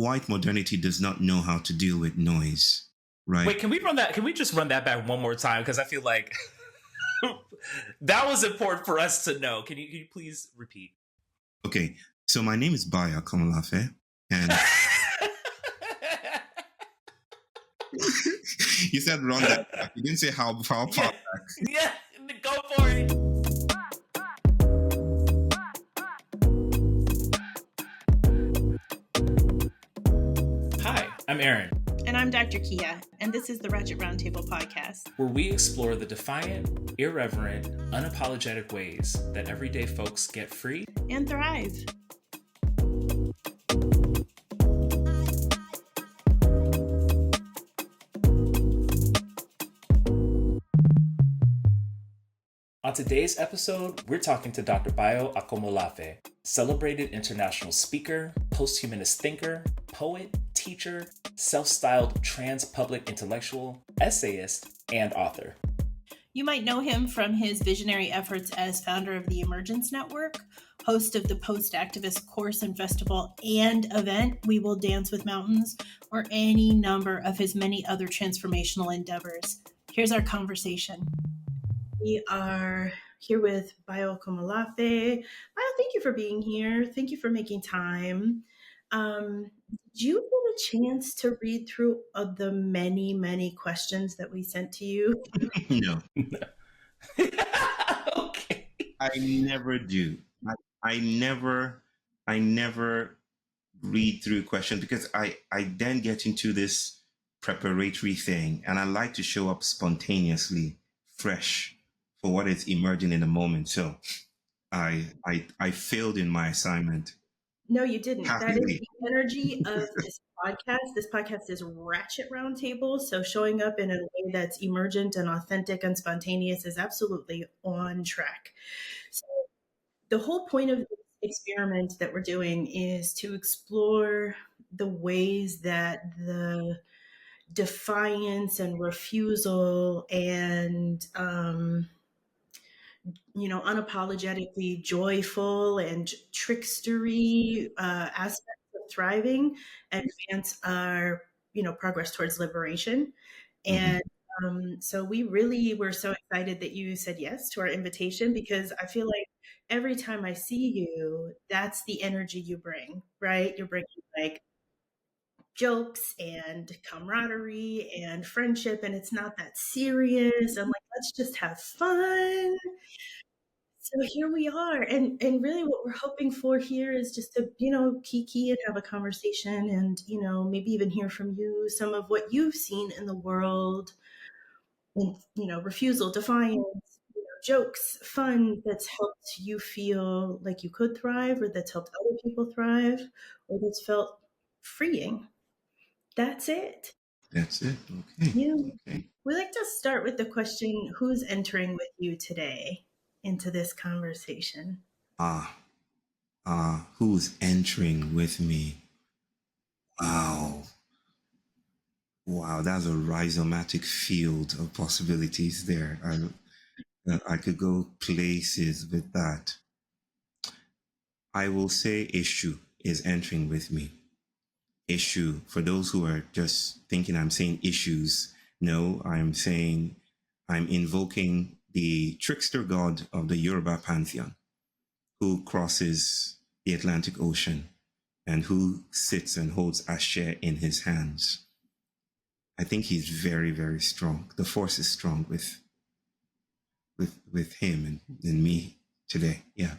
white modernity does not know how to deal with noise, right? Wait, can we just run that back one more time? Because I feel like that was important for us to know. Can you please repeat? Okay, so my name is Báyò Akómoláfé, and you said run that back. You didn't say how far back. Yeah, go for it. Hi, I'm Aaron. And I'm Dr. Kia, and this is the Ratchet Roundtable podcast, where we explore the defiant, irreverent, unapologetic ways that everyday folks get free and thrive. On today's episode, we're talking to Dr. Báyò Akómoláfé, celebrated international speaker, post-humanist thinker, poet, teacher, self-styled trans public intellectual, essayist, and author. You might know him from his visionary efforts as founder of the Emergence Network, host of the post-activist course and festival and event We Will Dance with Mountains, or any number of his many other transformational endeavors. Here's our conversation. We are here with Báyò Akómoláfé. Báyò, thank you for being here. Thank you for making time. Did you get a chance to read through the many, many questions that we sent to you? No. Okay. I never do. I never read through questions because I then get into this preparatory thing, and I like to show up spontaneously, fresh for what is emerging in the moment. So I failed in my assignment. No, you didn't. Happily. That is the energy of this podcast. This podcast is Ratchet Roundtable. So showing up in a way that's emergent and authentic and spontaneous is absolutely on track. So the whole point of this experiment that we're doing is to explore the ways that the defiance and refusal and unapologetically joyful and trickstery aspects of thriving advance our, progress towards liberation. And so we really were so excited that you said yes to our invitation, because I feel like every time I see you, that's the energy you bring, right? You're bringing like jokes and camaraderie and friendship, and it's not that serious. I'm like, let's just have fun. So here we are. And really what we're hoping for here is just to, kiki and have a conversation and, maybe even hear from you some of what you've seen in the world and, refusal, defiance, jokes, fun that's helped you feel like you could thrive, or that's helped other people thrive, or that's felt freeing. That's it. That's it. Okay. Yeah. Okay. We like to start with the question, who's entering with you today into this conversation? Who's entering with me? Wow, that's a rhizomatic field of possibilities there. I could go places with that. I will say Issue is entering with me. Issue, for those who are just thinking I'm saying issues, no, I'm invoking the trickster god of the Yoruba pantheon, who crosses the Atlantic Ocean and who sits and holds Ashe in his hands. I think he's very, very strong. The force is strong with him and me today. Yeah.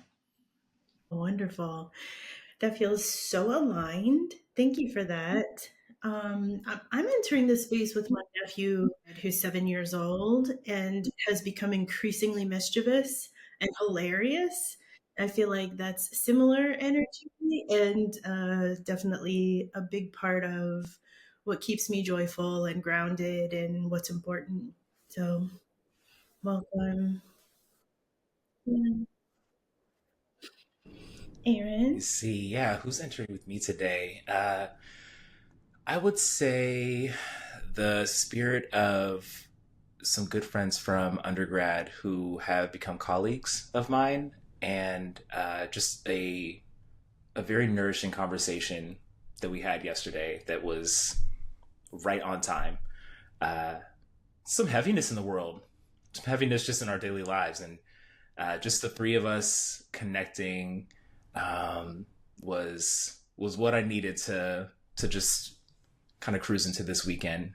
Wonderful. That feels so aligned. Thank you for that. I'm entering this space with my nephew, who's 7 years old and has become increasingly mischievous and hilarious. I feel like that's similar energy and definitely a big part of what keeps me joyful and grounded and what's important. So, welcome. Yeah. Aaron? You see, yeah, who's entering with me today? I would say the spirit of some good friends from undergrad who have become colleagues of mine, and just a very nourishing conversation that we had yesterday that was right on time. Some heaviness in the world, some heaviness just in our daily lives, and just the three of us connecting was what I needed to just kind of cruise into this weekend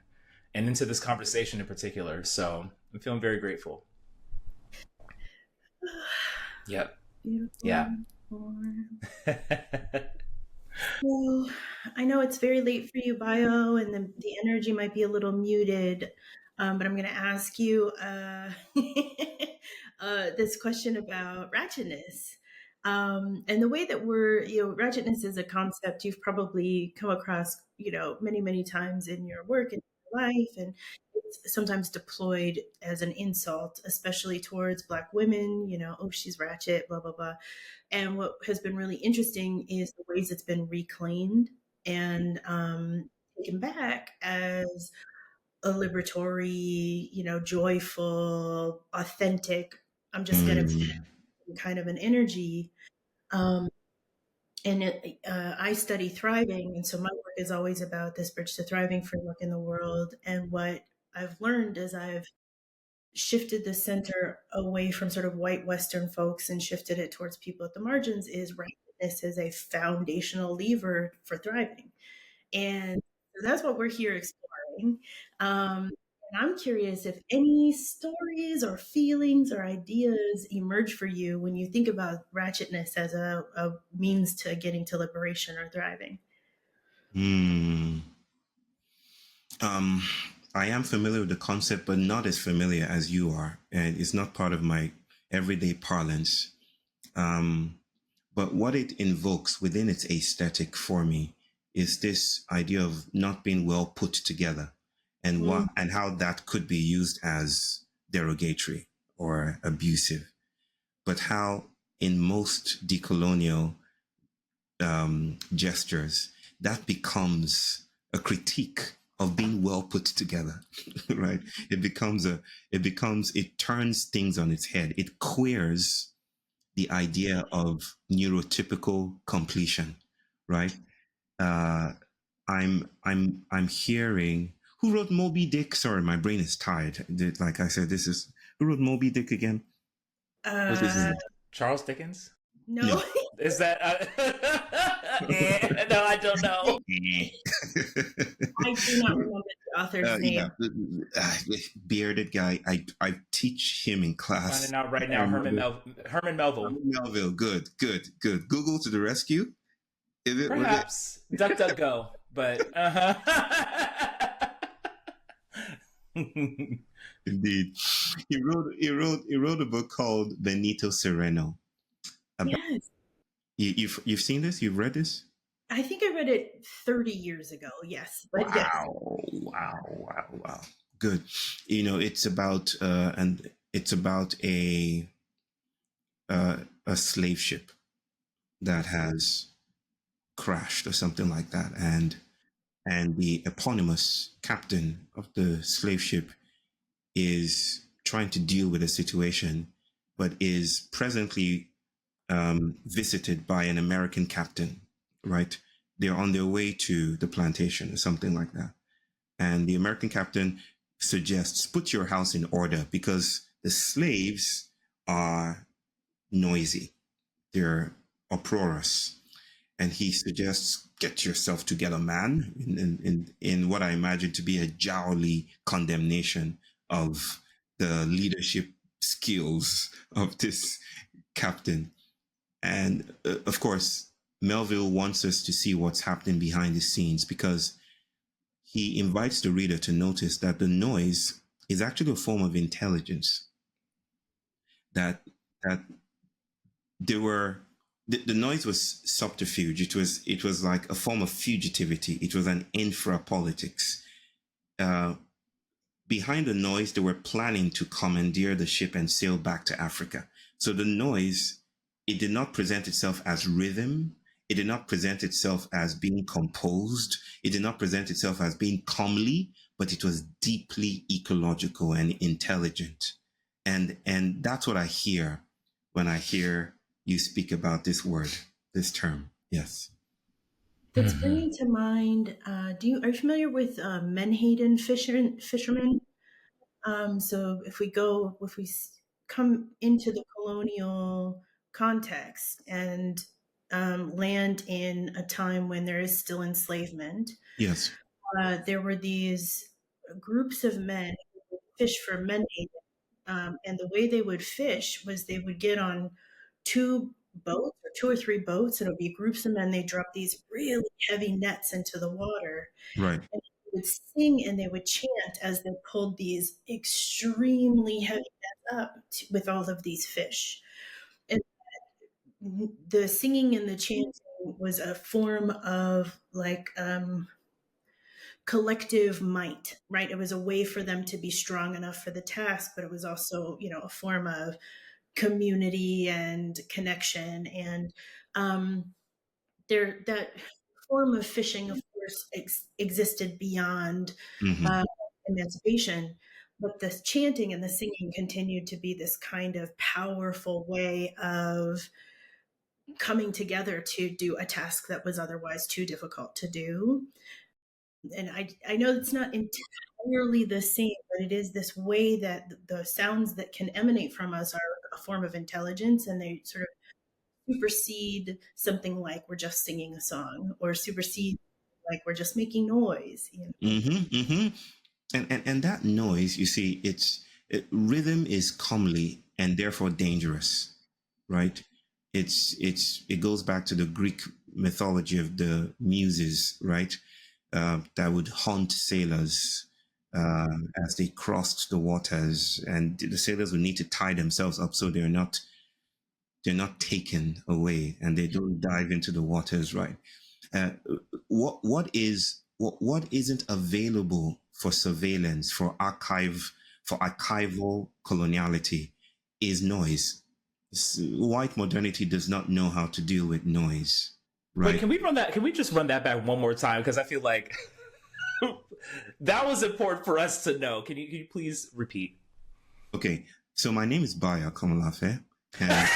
and into this conversation in particular. So I'm feeling very grateful. Yep. Beautiful. Yeah. Well, I know it's very late for you, Bayo, and the energy might be a little muted, but I'm going to ask you this question about ratchetness. And the way that ratchetness is a concept you've probably come across, many, many times in your work and your life. And it's sometimes deployed as an insult, especially towards Black women, oh, she's ratchet, blah, blah, blah. And what has been really interesting is the ways it's been reclaimed and taken back as a liberatory, joyful, authentic, I'm just going to kind of an energy. I study thriving. And so my work is always about this bridge to thriving framework in the world. And what I've learned as I've shifted the center away from sort of white Western folks and shifted it towards people at the margins is rightness as a foundational lever for thriving. And that's what we're here exploring. And I'm curious if any stories or feelings or ideas emerge for you when you think about ratchetness as a means to getting to liberation or thriving. I am familiar with the concept, but not as familiar as you are. And it's not part of my everyday parlance. But what it invokes within its aesthetic for me is this idea of not being well put together, and and how that could be used as derogatory or abusive, but how in most decolonial gestures that becomes a critique of being well put together, right? It turns things on its head. It queers the idea of neurotypical completion, right? I'm hearing, who wrote Moby Dick? Sorry, my brain is tired. Like I said, who wrote Moby Dick again? What's his name? Charles Dickens? No. Is that no, I don't know. I do not remember the author's name. Bearded guy. I teach him in class. Finding out right now. Herman Melville. Herman Melville. Good. Google to the rescue. Is it? Perhaps. DuckDuckGo. But Indeed, he wrote a book called Benito Sereno. Yes. You've seen this? You've read this? I think I read it 30 years ago. Yes. But Wow. Good. It's about a slave ship that has crashed or something like that, and the eponymous captain of the slave ship is trying to deal with the situation, but is presently visited by an American captain, right? They're on their way to the plantation or something like that. And the American captain suggests, put your house in order because the slaves are noisy. They're uproarious. And he suggests, get yourself together, man, in what I imagine to be a jowly condemnation of the leadership skills of this captain. And of course, Melville wants us to see what's happening behind the scenes, because he invites the reader to notice that the noise is actually a form of intelligence. That the noise was subterfuge. It was like a form of fugitivity. It was an infra-politics. Behind the noise, they were planning to commandeer the ship and sail back to Africa. So the noise, it did not present itself as rhythm. It did not present itself as being composed. It did not present itself as being comely, but it was deeply ecological and intelligent. And that's what I hear when I hear you speak about this word, this term. Yes. It's bringing to mind. Are you familiar with Menhaden fishermen? So if we come into the colonial context and land in a time when there is still enslavement, Yes. there were these groups of men who would fish for menhaden. And the way they would fish was they would get on two boats or two or three boats, and it would be groups of men. They drop these really heavy nets into the water, Right. and they would sing and they would chant as they pulled these extremely heavy nets up with all of these fish. And the singing and the chanting was a form of like collective might, right? It was a way for them to be strong enough for the task, but it was also, a form of community and connection. And that form of fishing, of course, existed beyond Mm-hmm. uh, emancipation, but the chanting and the singing continued to be this kind of powerful way of coming together to do a task that was otherwise too difficult to do. And I know it's not entirely the same, but it is this way that the sounds that can emanate from us are a form of intelligence, and they sort of supersede something like we're just singing a song, or supersede like we're just making noise. Mm-hmm. Mm-hmm. And that noise, you see, rhythm is comely and therefore dangerous, right? It goes back to the Greek mythology of the muses, right? That would haunt sailors as they crossed the waters, and the sailors would need to tie themselves up so they're not taken away and they don't dive into the waters, right? Uh, what isn't available for surveillance for archival coloniality is noise. White modernity does not know how to deal with noise, Wait, right? can we run that? Can we just run that back one more time? Because I feel like that was important for us to know. Can you please repeat? Okay, so my name is Báyò Akómoláfé, and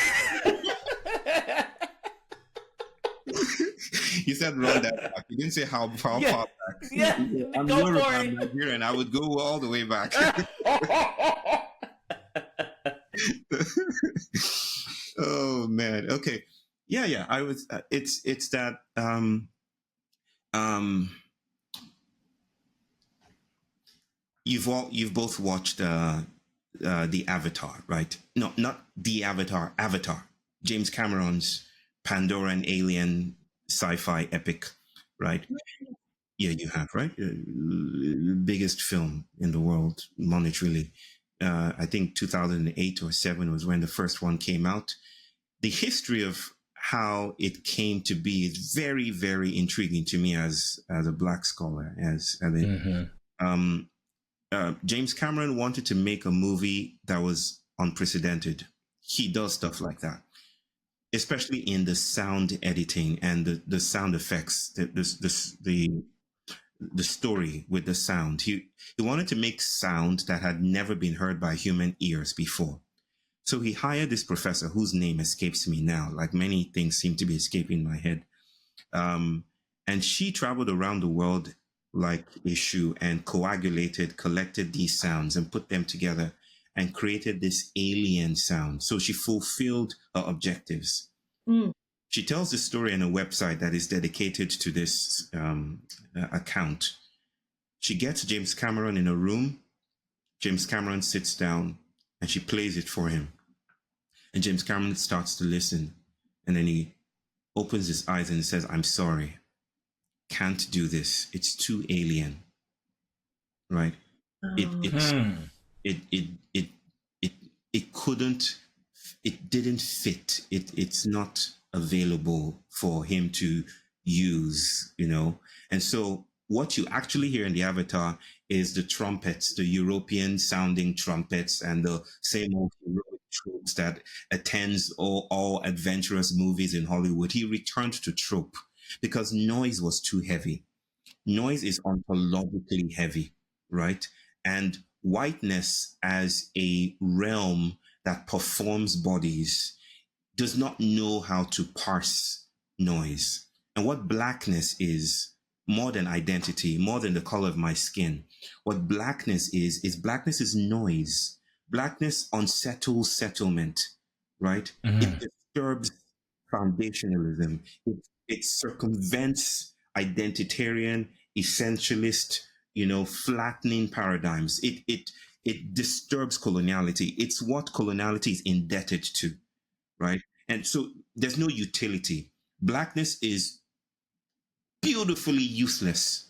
you said run that back. You didn't say how far Yeah, back. yeah, I'm go Yoruba, for I'm it. Nigerian. I would go all the way back. Oh man. Okay. Yeah, yeah. I was. It's that. Um. You've both watched the Avatar, right? No, not the Avatar. Avatar. James Cameron's Pandoran alien sci-fi epic, right? Yeah, you have, right? Biggest film in the world monetarily. I think 2008 or 7 was when the first one came out. The history of how it came to be is very, very intriguing to me as a black scholar. Um, James Cameron wanted to make a movie that was unprecedented. He does stuff like that, especially in the sound editing and the sound effects, the story with the sound. He wanted to make sound that had never been heard by human ears before. So he hired this professor whose name escapes me now, like many things seem to be escaping my head. Um, and she traveled around the world like a shoe and collected these sounds and put them together and created this alien sound. So she fulfilled her objectives. Mm. She tells the story on a website that is dedicated to this account. She gets James Cameron in a room. James Cameron sits down and she plays it for him. And James Cameron starts to listen. And then he opens his eyes and says, "I'm sorry. Can't do this. It's too alien." Right? It Oh. it it it it it, it couldn't it didn't fit. It's not available for him to use. And so what you actually hear in the Avatar is the trumpets, the European sounding trumpets, and the same old heroic tropes that attends all adventurous movies in Hollywood. He returned to trope because noise was too heavy. Noise is ontologically heavy, right? And whiteness as a realm that performs bodies does not know how to parse noise. And what blackness is, more than identity, more than the color of my skin, what blackness is blackness is noise. Blackness unsettles settlement, right? It disturbs foundationalism. It circumvents identitarian, essentialist, flattening paradigms. It disturbs coloniality. It's what coloniality is indebted to, right? And so there's no utility. Blackness is beautifully useless.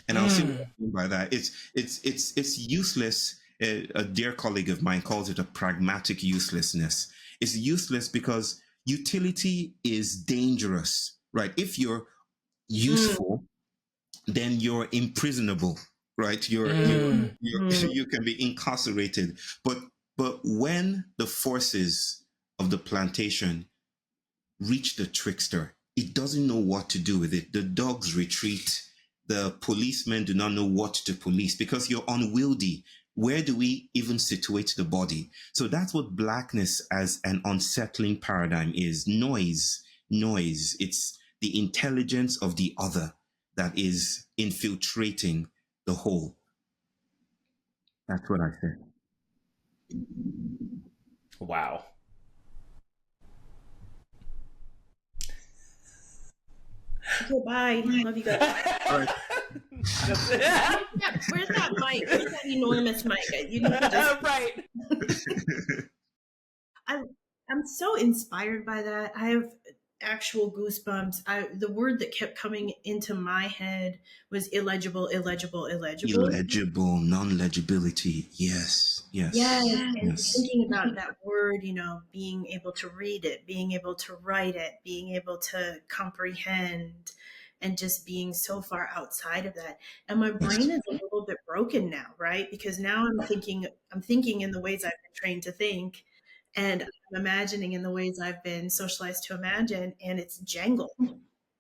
And I'll say what I mean by that. It's useless. A dear colleague of mine calls it a pragmatic uselessness. It's useless because utility is dangerous, right? If you're useful, then you're imprisonable, right? You can be incarcerated. But when the forces of the plantation reach the trickster, it doesn't know what to do with it. The dogs retreat. The policemen do not know what to police because you're unwieldy. Where do we even situate the body? So that's what blackness as an unsettling paradigm is. Noise. It's the intelligence of the other that is infiltrating the whole. That's what I said. Wow. Okay, bye. Love you guys. All right. Where's that mic? Where's that enormous mic? You need to just... Right. I'm so inspired by that. I have actual goosebumps. The word that kept coming into my head was illegible. Illegible, non-legibility. Yes. And thinking about that word, being able to read it, being able to write it, being able to comprehend, and just being so far outside of that. And my brain is a little bit broken now, right? Because now I'm thinking in the ways I've been trained to think, and I'm imagining in the ways I've been socialized to imagine, and it's jangled.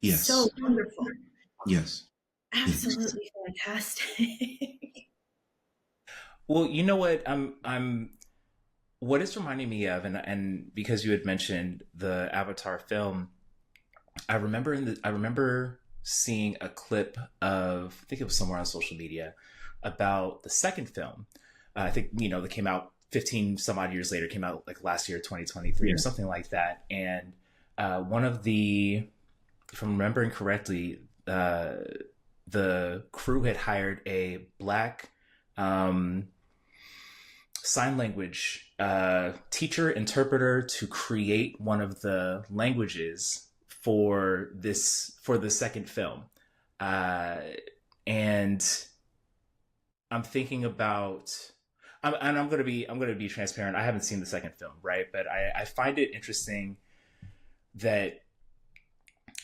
Yes. So wonderful. Yes. Absolutely fantastic. Well, you know what? What it's reminding me of, and because you had mentioned the Avatar film, I remember seeing a clip of, I think it was somewhere on social media, about the second film. I think, that came out 15 some odd years later, came out like last year, 2023 or something like that. And one of the, if I'm remembering correctly, the crew had hired a black sign language teacher, interpreter to create one of the languages for the second film. And I'm thinking about, and I'm going to be transparent. I haven't seen the second film, right? But I find it interesting that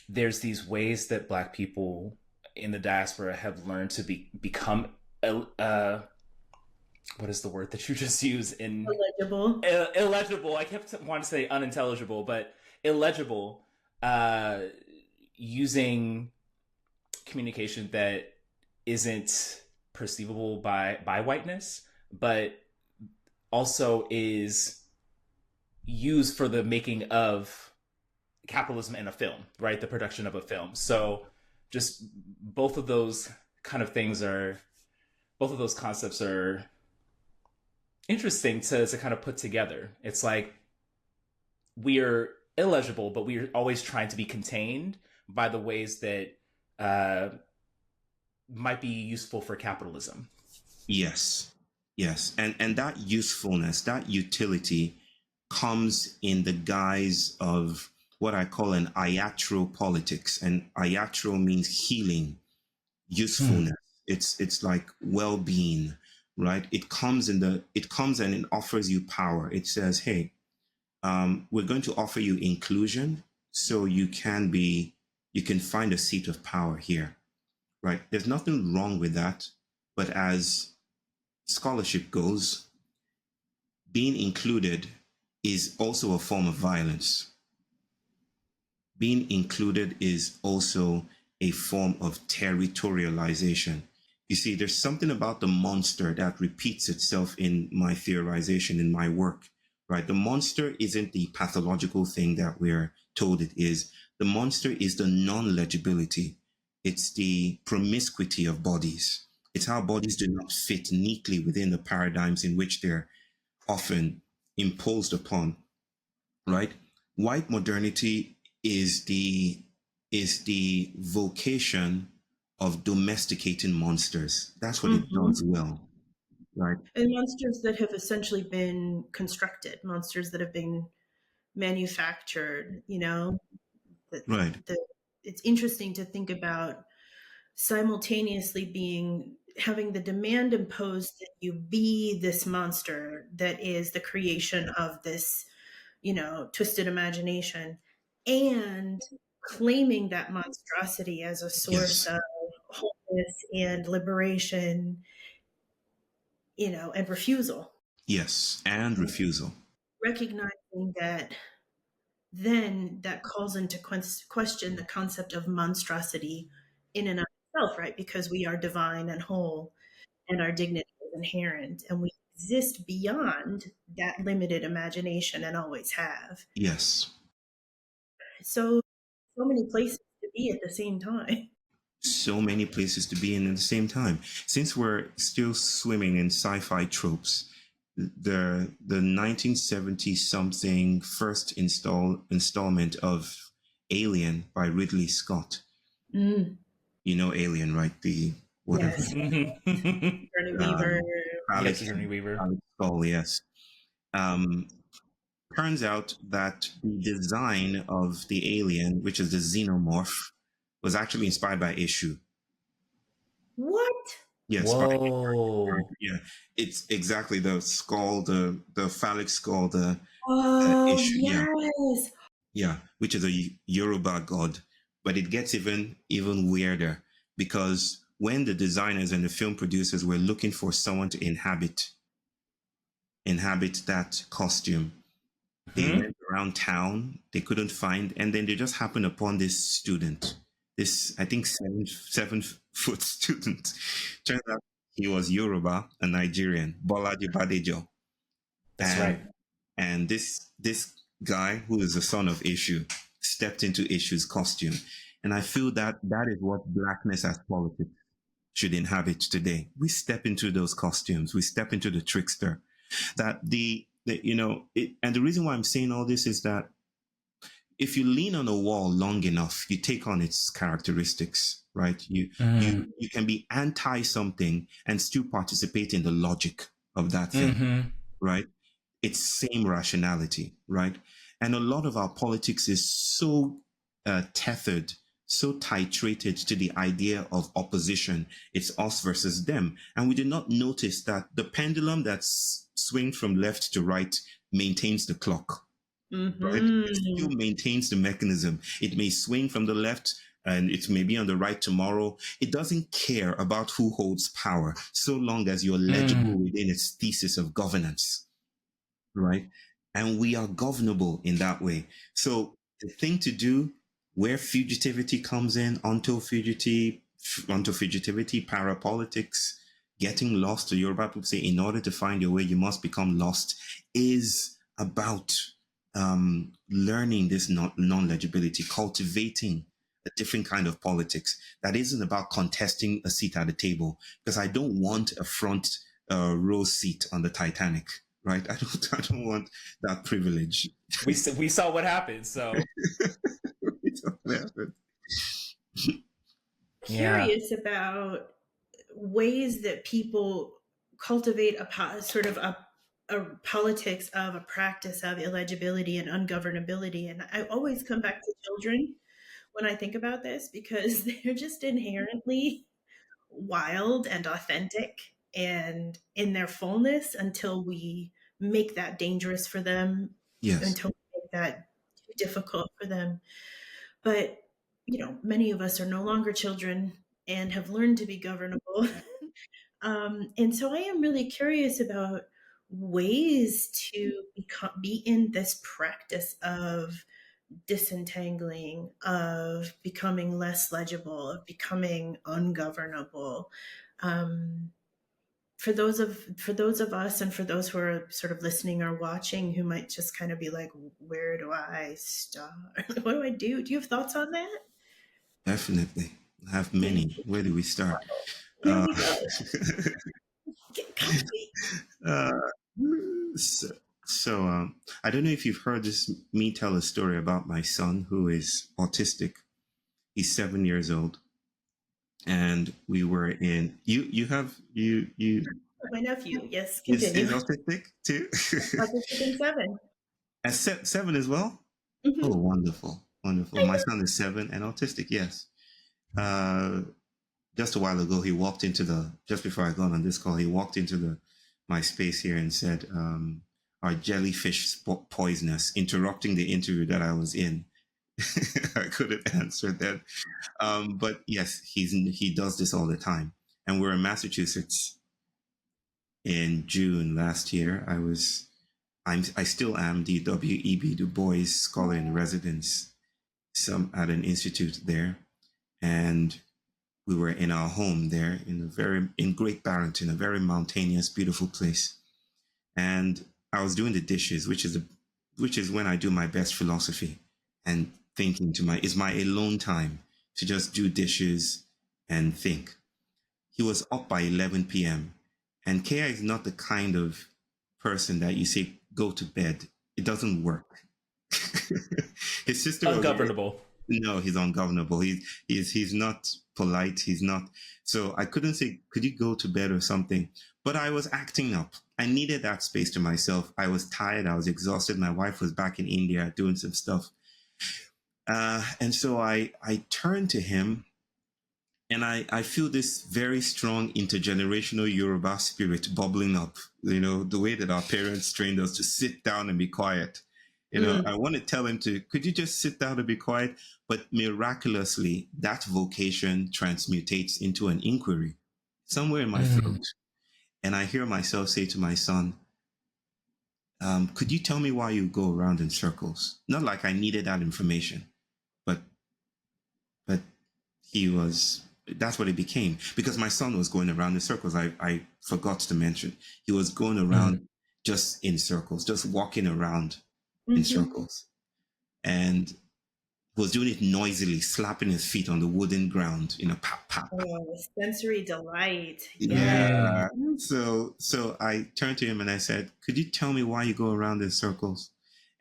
there's these ways that Black people in the diaspora have learned to become what is the word that you just used? Illegible. I kept wanting to say unintelligible, but illegible, using communication that isn't perceivable by whiteness, but also is used for the making of capitalism in a film, right? The production of a film. So just both of those concepts are interesting to kind of put together. It's like we are illegible, but we are always trying to be contained by the ways that might be useful for capitalism. Yes. And that usefulness, that utility comes in the guise of what I call an iatro politics. And iatro means healing, usefulness. It's like well-being, right? It comes and it offers you power. It says, hey, we're going to offer you inclusion so you can find a seat of power here, right? There's nothing wrong with that. But as scholarship goes, being included is also a form of violence. Being included is also a form of territorialization. You see, there's something about the monster that repeats itself in my theorization, in my work, right? The monster isn't the pathological thing that we're told it is. The monster is the non-legibility. It's the promiscuity of bodies. It's how bodies do not fit neatly within the paradigms in which they're often imposed upon, right? White modernity is the vocation of domesticating monsters. That's what it Mm-hmm. does well, right? And monsters that have essentially been constructed, monsters that have been manufactured, Right. it's interesting to think about simultaneously having the demand imposed that you be this monster that is the creation of this, twisted imagination, and claiming that monstrosity as a source Yes. of wholeness and liberation, and refusal. Yes. And refusal. Recognizing that then that calls into question the concept of monstrosity in and of itself, right? Because we are divine and whole and our dignity is inherent and we exist beyond that limited imagination and always have. Yes. So many places to be at the same time. So many places to be in at the same time. Since we're still swimming in sci-fi tropes, the 1970 something first installment of Alien by Ridley Scott. Mm, You know Alien, right? The whatever. yes. Journey Weaver. Um, Yes, phallic, Sigourney Weaver. phallic skull, yes. Um, Turns out that the design of the alien, which is the xenomorph, was actually inspired by Issue. What? Yes, Whoa. yeah, it's exactly the skull, the phallic skull, the Oh, issue. Yeah, yes. yeah, which is a Yoruba god. But it gets even weirder because when the designers and the film producers were looking for someone to inhabit that costume, they Hmm? went around town, they couldn't find, and then they just happened upon this student, this I think 7 foot student. Turns out he was Yoruba, a Nigerian, Bolaji Badejo, That's right. and this guy who is the son of Ishu stepped into Ishu's costume, and I feel that that is what blackness as politics should inhabit today. We step into those costumes, we step into the trickster. That and the reason why I'm saying all this is that if you lean on a wall long enough, you take on its characteristics, right? You can be anti something and still participate in the logic of that thing, Mm-hmm. right? It's same rationality, right? And a lot of our politics is so tethered, so titrated to the idea of opposition. It's us versus them, and we did not notice that the pendulum that swings from left to right maintains the clock, right? It still Mm-hmm. maintains the mechanism. It may swing from the left and it may be on the right tomorrow. It doesn't care about who holds power so long as you're legible within its thesis of governance, right? And we are governable in that way. So the thing to do where fugitivity comes in, onto fugitivity, parapolitics, getting lost, or Yoruba people say, in order to find your way, you must become lost, is about learning this non-legibility, cultivating a different kind of politics that isn't about contesting a seat at the table, because I don't want a front row seat on the Titanic, right? I don't want that privilege. We saw what happened. So yeah. Curious about ways that people cultivate sort of a politics of a practice of illegibility and ungovernability. And I always come back to children when I think about this because they're just inherently wild and authentic and in their fullness until we make that dangerous for them, Yes. until we make that too difficult for them. But, many of us are no longer children and have learned to be governable. And so I am really curious about ways to be in this practice of disentangling, of becoming less legible, of becoming ungovernable. Um, for those of us, and for those who are sort of listening or watching, who might just kind of be like, where do I start? What do I do? Do you have thoughts on that? Definitely. I have Thank many. you. Where do we start? Here Uh, we go. Get comfy. uh, so, I don't know if you've heard me tell a story about my son who is autistic. He's 7 years old, and we were in. You My nephew. Yes, is continue. autistic too. Autistic in 7. At seven as well. Mm-hmm. Oh, wonderful, wonderful. My son is 7 and autistic. Yes. Uh, just a while ago, he walked into just before I got on this call, he walked into my space here and said, "Are jellyfish poisonous?" Interrupting the interview that I was in. I couldn't answer that. But yes, he does this all the time. And we're in Massachusetts in June last year. I still am the W.E.B. Du Bois Scholar in Residence, at an institute there, and we were in our home there in Great Barrington, a very mountainous, beautiful place. And I was doing the dishes, which is when I do my best philosophy and thinking it's my alone time to just do dishes and think. He was up by 11 p.m. And Kea is not the kind of person that you say, go to bed. It doesn't work. His sister was Ungovernable. no, he's ungovernable. He's not polite. He's not. So I couldn't say, could you go to bed or something? But I was acting up. I needed that space to myself. I was tired. I was exhausted. My wife was back in India doing some stuff. And so I turned to him, and I feel this very strong intergenerational Yoruba spirit bubbling up. You know, the way that our parents trained us to sit down and be quiet. You know, I want to tell him could you just sit down and be quiet? But miraculously, that vocation transmutates into an inquiry somewhere in my throat. And I hear myself say to my son, could you tell me why you go around in circles? Not like I needed that information, but but that's what it became, because my son was going around in circles. I forgot to mention, he was going around just in circles, just walking around in circles, and was doing it noisily, slapping his feet on the wooden ground, pap, pap. Oh, sensory delight. Yeah. So I turned to him and I said, could you tell me why you go around in circles?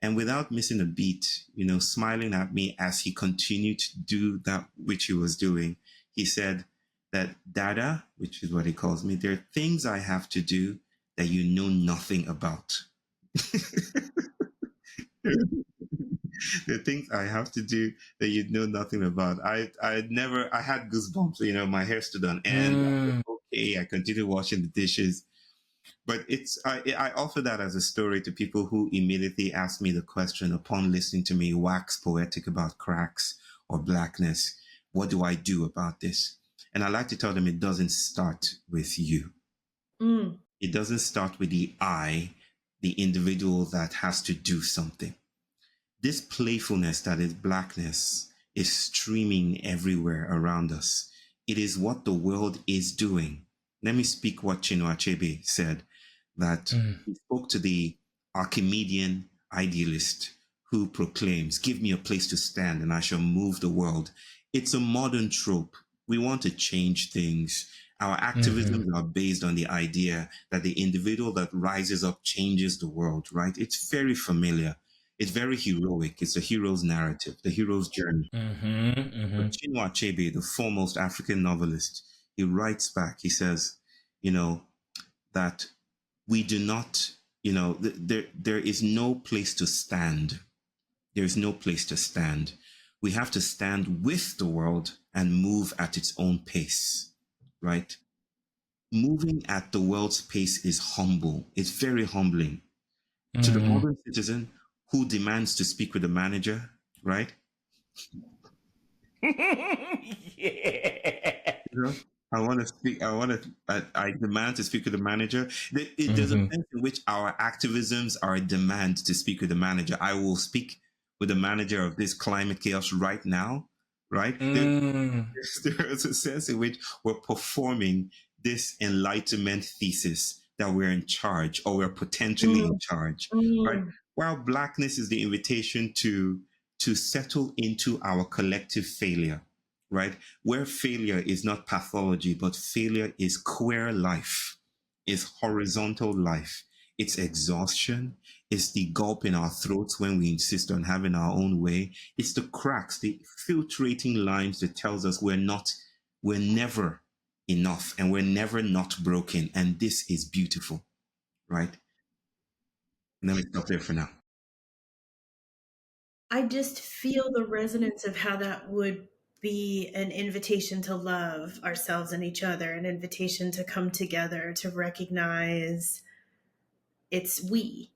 And without missing a beat, smiling at me as he continued to do that which he was doing, he said that, Dada, which is what he calls me, there are things I have to do that you know nothing about. The things I have to do that you know nothing about. I had goosebumps, my hair stood on end. Okay, I continued washing the dishes. But I offer that as a story to people who immediately ask me the question upon listening to me wax poetic about cracks or blackness. What do I do about this? And I like to tell them it doesn't start with you. It doesn't start with the I, the individual that has to do something. This playfulness that is blackness is streaming everywhere around us. It is what the world is doing. Let me speak what Chinua Achebe said, that he spoke to the Archimedean idealist who proclaims, give me a place to stand and I shall move the world. It's a modern trope. We want to change things. Our activisms are based on the idea that the individual that rises up changes the world, right? It's very familiar. It's very heroic. It's a hero's narrative, the hero's journey. But Chinua Achebe, the foremost African novelist, he writes back, he says, that we do not, there is no place to stand. There is no place to stand. We have to stand with the world and move at its own pace, right? Moving at the world's pace is humble. It's very humbling. To the modern citizen who demands to speak with the manager, right? Yeah. I want to speak. I demand to speak with the manager. There's a sense in which our activisms are a demand to speak with the manager. I will speak with the manager of this climate chaos right now, right? There is a sense in which we're performing this Enlightenment thesis that we're in charge or we're potentially in charge, right? While Blackness is the invitation to settle into our collective failure, right? Where failure is not pathology, but failure is queer life, is horizontal life. It's exhaustion. It's the gulp in our throats when we insist on having our own way. It's the cracks, the filtrating lines that tells us we're never enough and we're never not broken. And this is beautiful, right? Let me stop there for now. I just feel the resonance of how that would be an invitation to love ourselves and each other, an invitation to come together, to recognize it's we,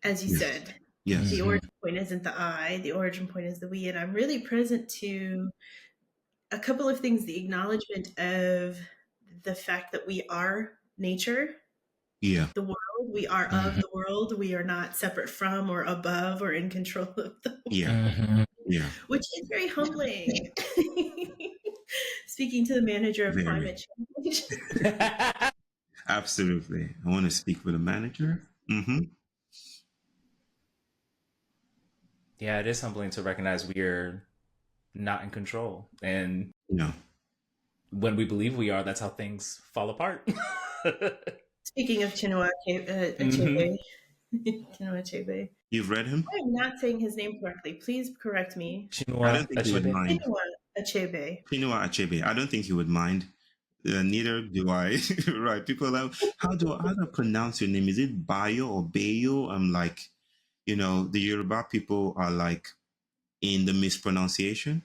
as you Yes. said. Yes. The origin point isn't the I, the origin point is the we. And I'm really present to a couple of things: the acknowledgement of the fact that we are nature, Yeah. the world, we are of the world, we are not separate from or above or in control of the world. Yeah. Yeah. Which is very humbling. Speaking to the manager of Very. climate change. Absolutely. I want to speak for the manager. Mm-hmm. Yeah, it is humbling to recognize we're not in control. And No. when we believe we are, that's how things fall apart. Speaking of Chinua Achebe. Chinua Achebe. You've read him? I'm not saying his name correctly. Please correct me. I don't think he would Achebe. mind. Chinua Achebe. Chinua Achebe. I don't think he would mind. Neither do I. Right. People are like, how do I pronounce your name? Is it Bayo or Bayo? I'm like, the Yoruba people are like in the mispronunciation.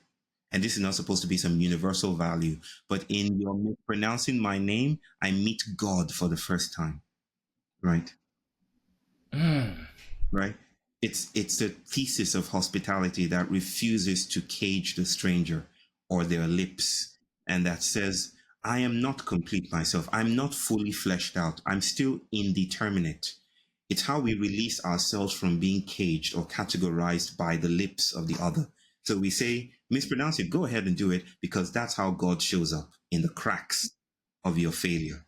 And this is not supposed to be some universal value. But in your mispronouncing my name, I meet God for the first time. Right. Right. It's a thesis of hospitality that refuses to cage the stranger or their lips, and that says, I am not complete myself. I'm not fully fleshed out. I'm still indeterminate. It's how we release ourselves from being caged or categorized by the lips of the other. So we say, mispronounce it, go ahead and do it, because that's how God shows up in the cracks of your failure.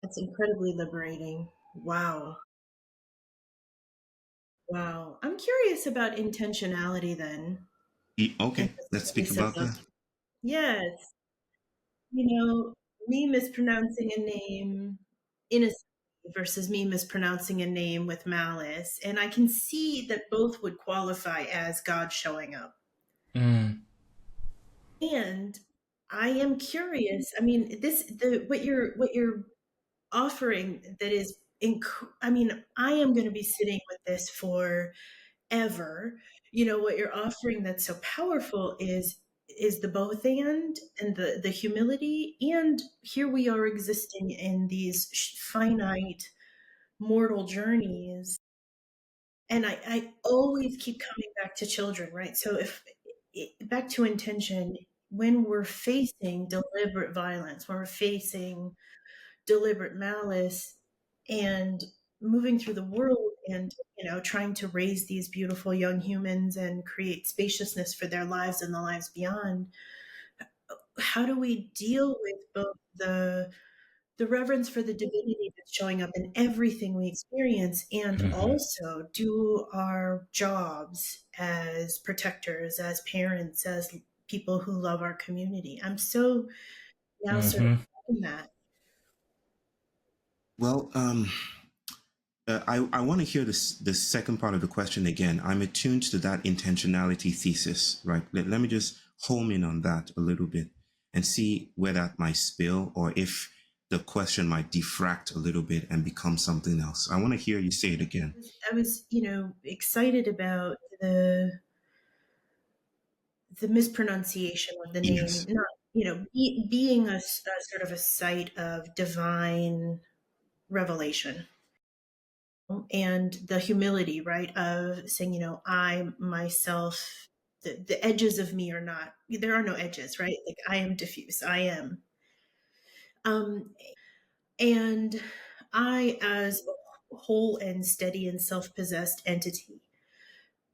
That's incredibly liberating. Wow. Wow. I'm curious about intentionality then. Okay, let's speak about that. Yes. Me mispronouncing a name innocently versus me mispronouncing a name with malice. And I can see that both would qualify as God showing up. And I am curious. I mean, what you're offering that is I am going to be sitting with this forever. What you're offering that's so powerful is the both and the humility, and here we are existing in these finite mortal journeys, and I always keep coming back to children, right? So if back to intention, when we're facing deliberate violence, when we're facing deliberate malice, and moving through the world and trying to raise these beautiful young humans and create spaciousness for their lives and the lives beyond, how do we deal with both the reverence for the divinity that's showing up in everything we experience, and also do our jobs as protectors, as parents, as people who love our community? I'm so now sort of in that. Well, I want to hear the second part of the question again. I'm attuned to that intentionality thesis, right? Let me just home in on that a little bit and see where that might spill, or if the question might diffract a little bit and become something else. I want to hear you say it again. I was, excited about the mispronunciation of the name, Yes. not, being a sort of a site of divine revelation, and the humility, right, of saying, I myself, the edges of me are not, there are no edges, right? Like, I am diffuse, I am. And I, as a whole and steady and self-possessed entity,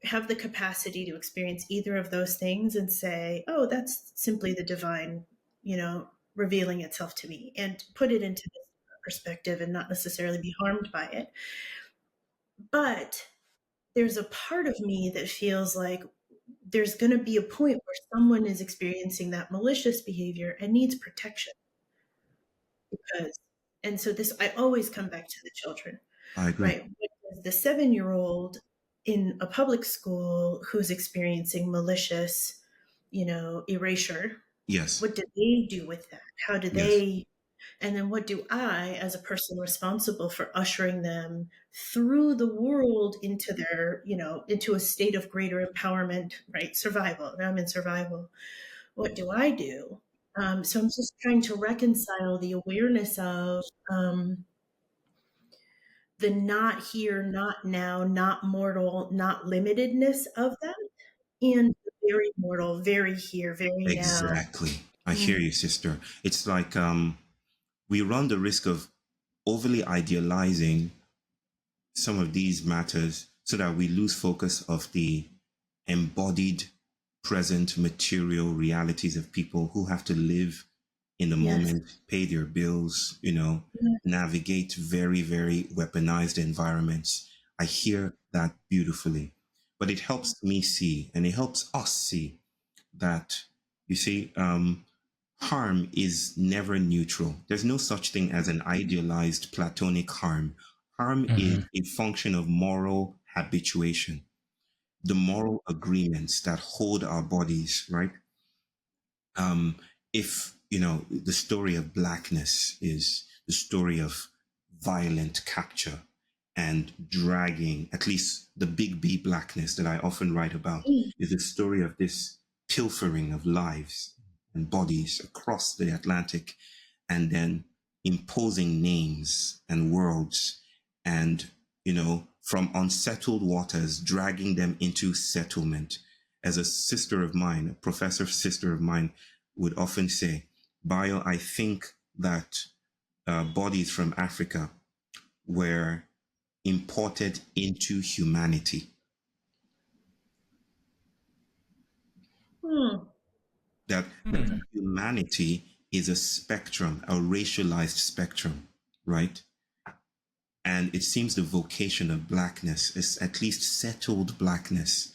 have the capacity to experience either of those things and say, oh, that's simply the divine, revealing itself to me, and put it into this perspective and not necessarily be harmed by it. But there's a part of me that feels like there's going to be a point where someone is experiencing that malicious behavior and needs protection. And so this, I always come back to the children, I agree. right? The 7-year-old in a public school who's experiencing malicious, erasure. Yes. What do they do with that? How do Yes. they, and then what do I, as a person responsible for ushering them through the world into their, into a state of greater empowerment, right? Survival. Now I'm in survival. What do I do? So I'm just trying to reconcile the awareness of the not here, not now, not mortal, not limitedness of that, and the very mortal, very here, very now. Exactly. I hear you, sister. It's like we run the risk of overly idealizing some of these matters so that we lose focus of the embodied present material realities of people who have to live in the Yes. moment, pay their bills, navigate very, very weaponized environments. I hear that beautifully. But it helps me see, and it helps us see that, you see, harm is never neutral. There's no such thing as an idealized platonic harm. Harm is a function of moral habituation, the moral agreements that hold our bodies, right? If, the story of Blackness is the story of violent capture and dragging, at least the big B Blackness that I often write about, is the story of this pilfering of lives and bodies across the Atlantic, and then imposing names and worlds, and, from unsettled waters, dragging them into settlement. As a sister of mine, a professor sister of mine, would often say, Bayo, I think that bodies from Africa were imported into humanity. That humanity is a spectrum, a racialized spectrum, right? And it seems the vocation of Blackness, is at least settled Blackness,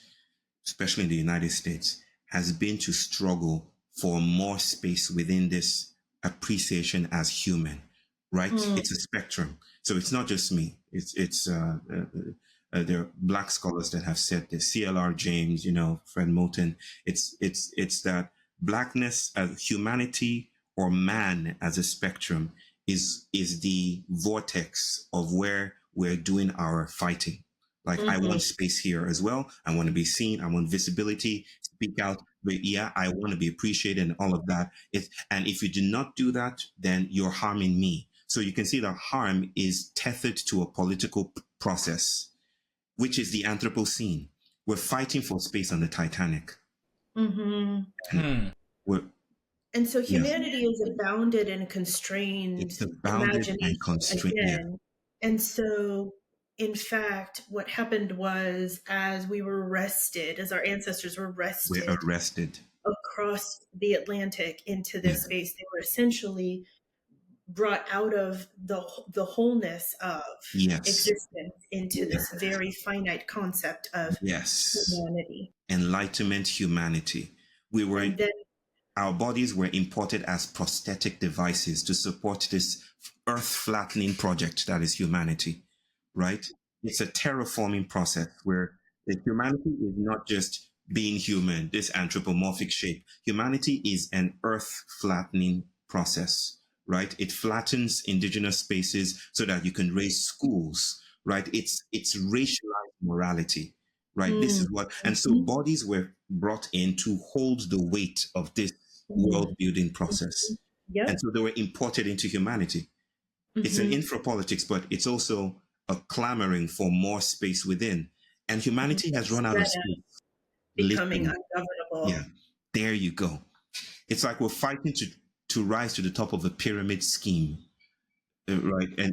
especially in the United States, has been to struggle for more space within this appreciation as human, right? It's a spectrum. So it's not just me. There are Black scholars that have said this. C.L.R. James, Fred Moulton. It's that Blackness as humanity, or man as a spectrum, is the vortex of where we're doing our fighting. Like, I want space here as well. I want to be seen. I want visibility, speak out. But yeah, I want to be appreciated and all of that. And if you do not do that, then you're harming me. So you can see that harm is tethered to a political process, which is the Anthropocene. We're fighting for space on the Titanic. And so humanity is a bounded and constrained it's a bounded and constrained again. Yeah. And so, in fact, what happened was, as we were arrested, as our ancestors were arrested, across the Atlantic into this space, they were essentially brought out of the wholeness of existence into this very finite concept of humanity. Enlightenment humanity. Our bodies were imported as prosthetic devices to support this earth flattening project that is humanity, right? It's a terraforming process where the humanity is not just being human, this anthropomorphic shape. Humanity is an earth flattening process, right? It flattens indigenous spaces so that you can raise schools, right? It's racialized morality, right? This is what, and so bodies were brought in to hold the weight of this world building process. And so they were imported into humanity. It's an infrapolitics, but it's also a clamoring for more space within. And humanity has run out of space. Becoming ungovernable. Yeah, there you go. It's like we're fighting to rise to the top of a pyramid scheme, right? And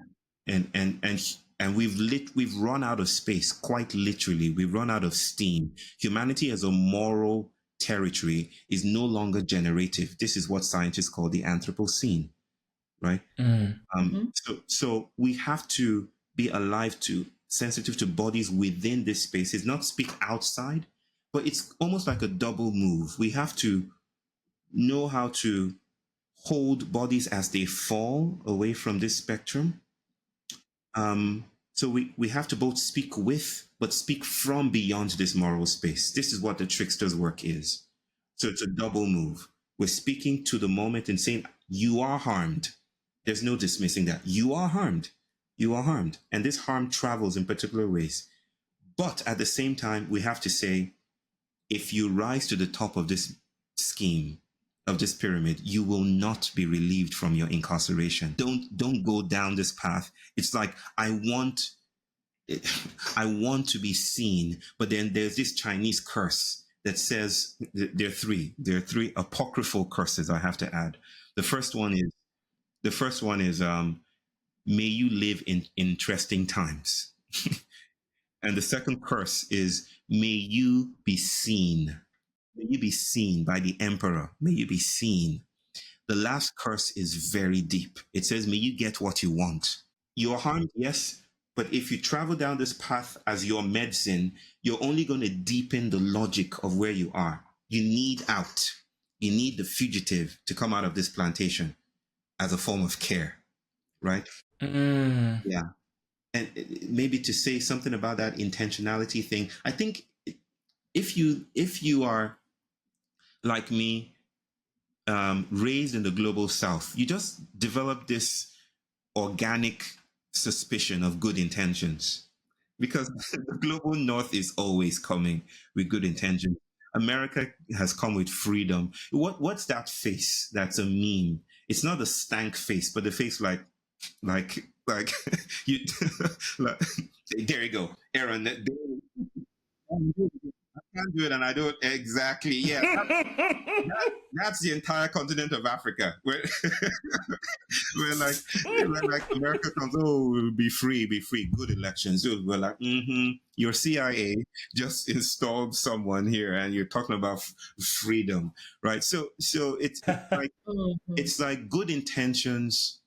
And we've run out of space, quite literally. We've run out of steam. Humanity as a moral territory is no longer generative. This is what scientists call the Anthropocene, right? So we have to be alive to, sensitive to bodies within this space. It's not speak outside, but it's almost like a double move. We have to know how to hold bodies as they fall away from this spectrum. So we have to both speak with, but speak from beyond this moral space. This is what the trickster's work is. So it's a double move. We're speaking to the moment and saying, you are harmed. There's no dismissing that. You are harmed. You are harmed. And this harm travels in particular ways. But at the same time, we have to say, if you rise to the top of this scheme, of this pyramid, you will not be relieved from your incarceration. Don't go down this path. It's like, I want to be seen, but then there's this Chinese curse that says there are three apocryphal curses I have to add. The first one is may you live in interesting times. And the second curse is may you be seen. May you be seen by the emperor. May you be seen. The last curse is very deep. It says, may you get what you want. You're harmed, yes, but if you travel down this path as your medicine, you're only going to deepen the logic of where you are. You need out. You need the fugitive to come out of this plantation as a form of care, right? Yeah. And maybe to say something about that intentionality thing, I think if you are like me, raised in the global south, you just develop this organic suspicion of good intentions, because the global north is always coming with good intentions. America has come with freedom. What's that face? That's a meme. It's not a stank face, but the face like you. Like, there you go, Aaron. I can't do it, and I don't exactly. Yeah, that's the entire continent of Africa. We're like America comes, oh, we'll be free, good elections. So we're like, your CIA just installed someone here, and you're talking about freedom, right? So it's like it's like good intentions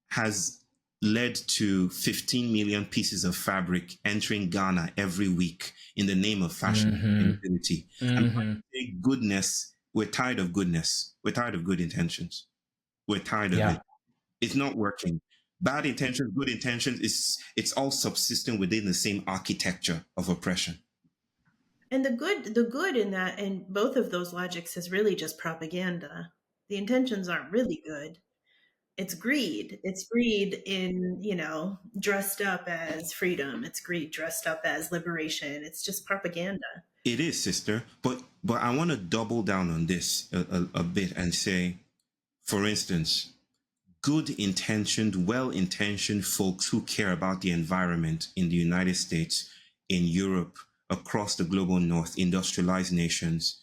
has led to 15 million pieces of fabric entering Ghana every week in the name of fashion and sustainability. And goodness, we're tired of goodness. We're tired of good intentions. We're tired of it. It's not working. Bad intentions, good intentions, it's all subsisting within the same architecture of oppression. And the good in that, in both of those logics, is really just propaganda. The intentions aren't really good. It's greed. It's greed in, dressed up as freedom. It's greed dressed up as liberation. It's just propaganda. It is, sister. But I want to double down on this a bit and say, for instance, good intentioned, well intentioned folks who care about the environment in the United States, in Europe, across the global north, industrialized nations,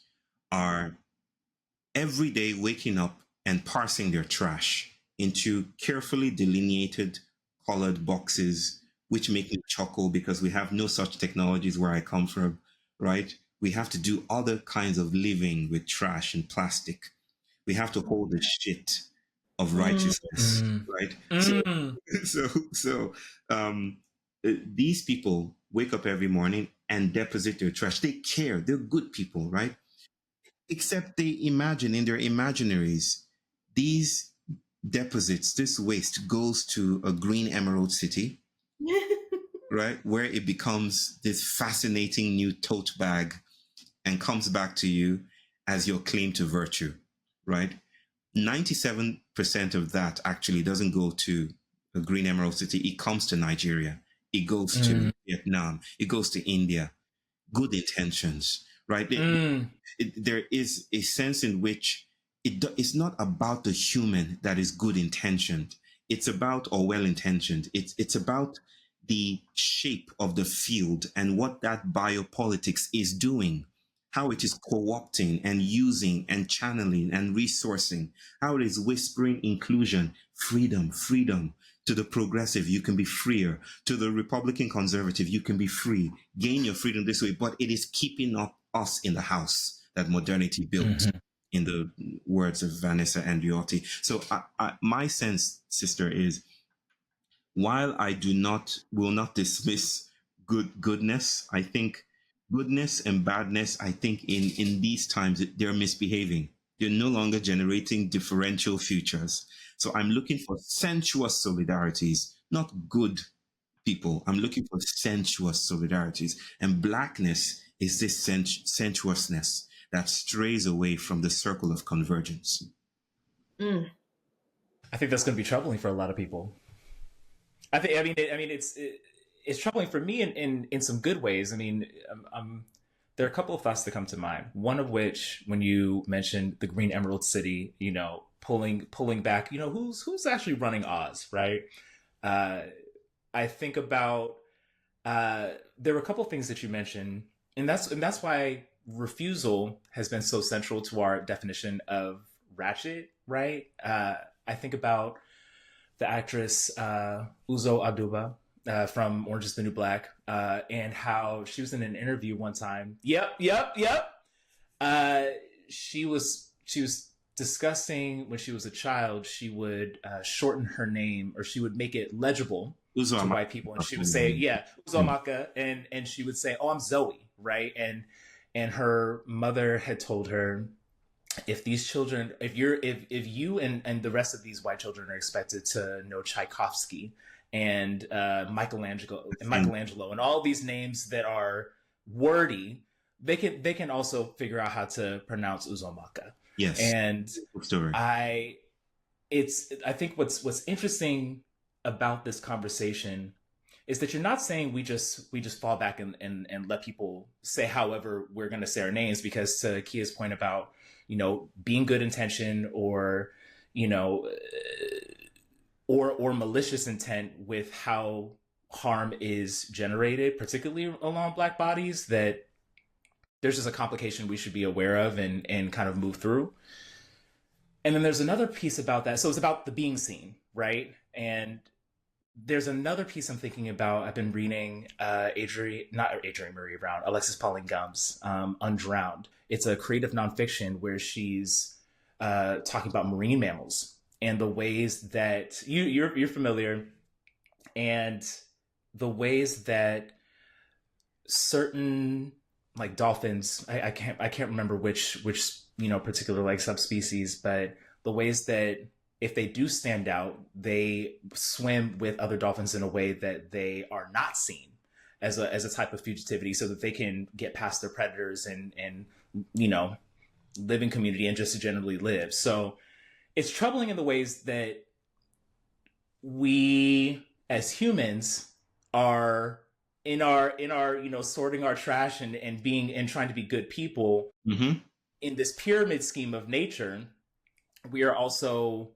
are every day waking up and parsing their trash into carefully delineated colored boxes, which make me chuckle because we have no such technologies where I come from, right? We have to do other kinds of living with trash and plastic. We have to hold the shit of righteousness, right? So these people wake up every morning and deposit their trash. They care. They're good people, right? Except they imagine in their imaginaries, these deposits, this waste goes to a green emerald city, right? Where it becomes this fascinating new tote bag and comes back to you as your claim to virtue, right? 97% of that actually doesn't go to a green emerald city. It comes to Nigeria. It goes to Vietnam. It goes to India. Good intentions, right? There is a sense in which it's not about the human that is good intentioned. It's about, or well intentioned. It's about the shape of the field and what that biopolitics is doing, how it is co-opting and using and channeling and resourcing, how it is whispering inclusion, freedom, freedom, To the progressive, you can be freer. To the Republican conservative, you can be free. Gain your freedom this way, but it is keeping up us in the house that modernity built, in the words of Vanessa Andriotti. So my sense, sister, is while I will not dismiss goodness, I think goodness and badness, I think in these times, they're misbehaving. They're no longer generating differential futures. So I'm looking for sensuous solidarities, not good people. I'm looking for sensuous solidarities. And blackness is this sensuousness that strays away from the circle of convergence. Mm. I think that's going to be troubling for a lot of people. It's troubling for me in some good ways. I mean, there are a couple of thoughts that come to mind. One of which, when you mentioned the Green Emerald City, pulling back, who's actually running Oz, right? I think about there were a couple of things that you mentioned, and that's why refusal has been so central to our definition of ratchet, right? I think about the actress Uzo Aduba from Orange is the New Black, and how she was in an interview one time. Yep. She was discussing when she was a child, she would shorten her name, or she would make it legible to white people, and she would say, Uzomaka, and she would say, oh, I'm Zoe, right? And her mother had told her, if these children, if you and the rest of these white children are expected to know Tchaikovsky and Michelangelo and all these names that are wordy, they can also figure out how to pronounce Uzomaka. Yes. And I think what's interesting about this conversation is that you're not saying we just fall back and let people say however we're going to say our names, because to Kia's point about, being good intention or malicious intent with how harm is generated, particularly along Black bodies, that there's just a complication we should be aware of and kind of move through. And then there's another piece about that. So it's about the being seen, right? And there's another piece I'm thinking about. I've been reading Alexis Pauline Gumbs, Undrowned. It's a creative nonfiction where she's talking about marine mammals and the ways that you're familiar, and the ways that certain, like dolphins, I can't remember which particular like subspecies, but the ways that if they do stand out, they swim with other dolphins in a way that they are not seen as a type of fugitivity, so that they can get past their predators and live in community and just generally live. So it's troubling in the ways that we as humans are in our sorting our trash and being and trying to be good people. Mm-hmm. In this pyramid scheme of nature, we are also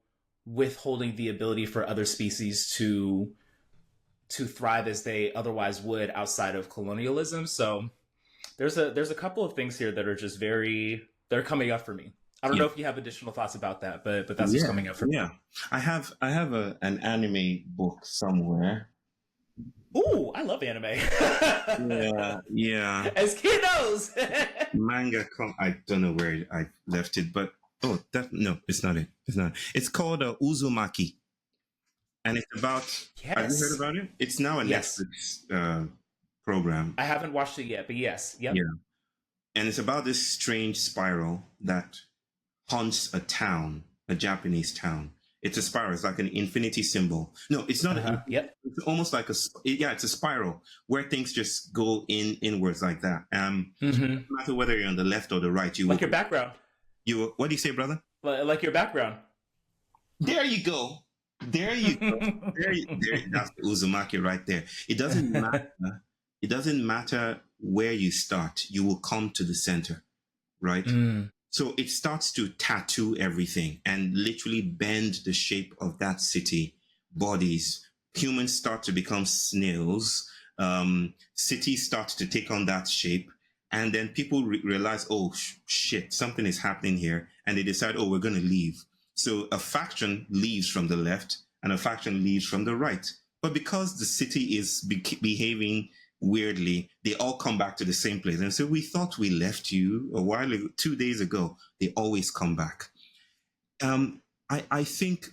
withholding the ability for other species to thrive as they otherwise would outside of colonialism. So there's a couple of things here that are just they're coming up for me. I don't know if you have additional thoughts about that, but that's what's coming up for me. Yeah, I have an anime book somewhere. Ooh, I love anime. yeah. As kid knows. Manga. I don't know where I left it, but no, it's not it. It's not. It's called Uzumaki, and it's about. Yes. Have you heard about it? It's now a Netflix program. I haven't watched it yet, but yes, yep. Yeah, and it's about this strange spiral that haunts a Japanese town. It's a spiral. It's like an infinity symbol. No, it's not. Yep. It's almost like it's a spiral where things just go inwards like that. No matter whether you're on the left or the right, your background. What do you say, brother? Like your background. There you go. There, that's the Uzumaki right there. It doesn't matter. It doesn't matter where you start. You will come to the center, right? So it starts to tattoo everything and literally bend the shape of that city. Bodies, humans start to become snails. Cities start to take on that shape. And then people realize, oh, shit, something is happening here. And they decide, oh, we're going to leave. So a faction leaves from the left and a faction leaves from the right. But because the city is behaving weirdly, they all come back to the same place. And so we thought we left you a while ago, 2 days ago. They always come back. I think,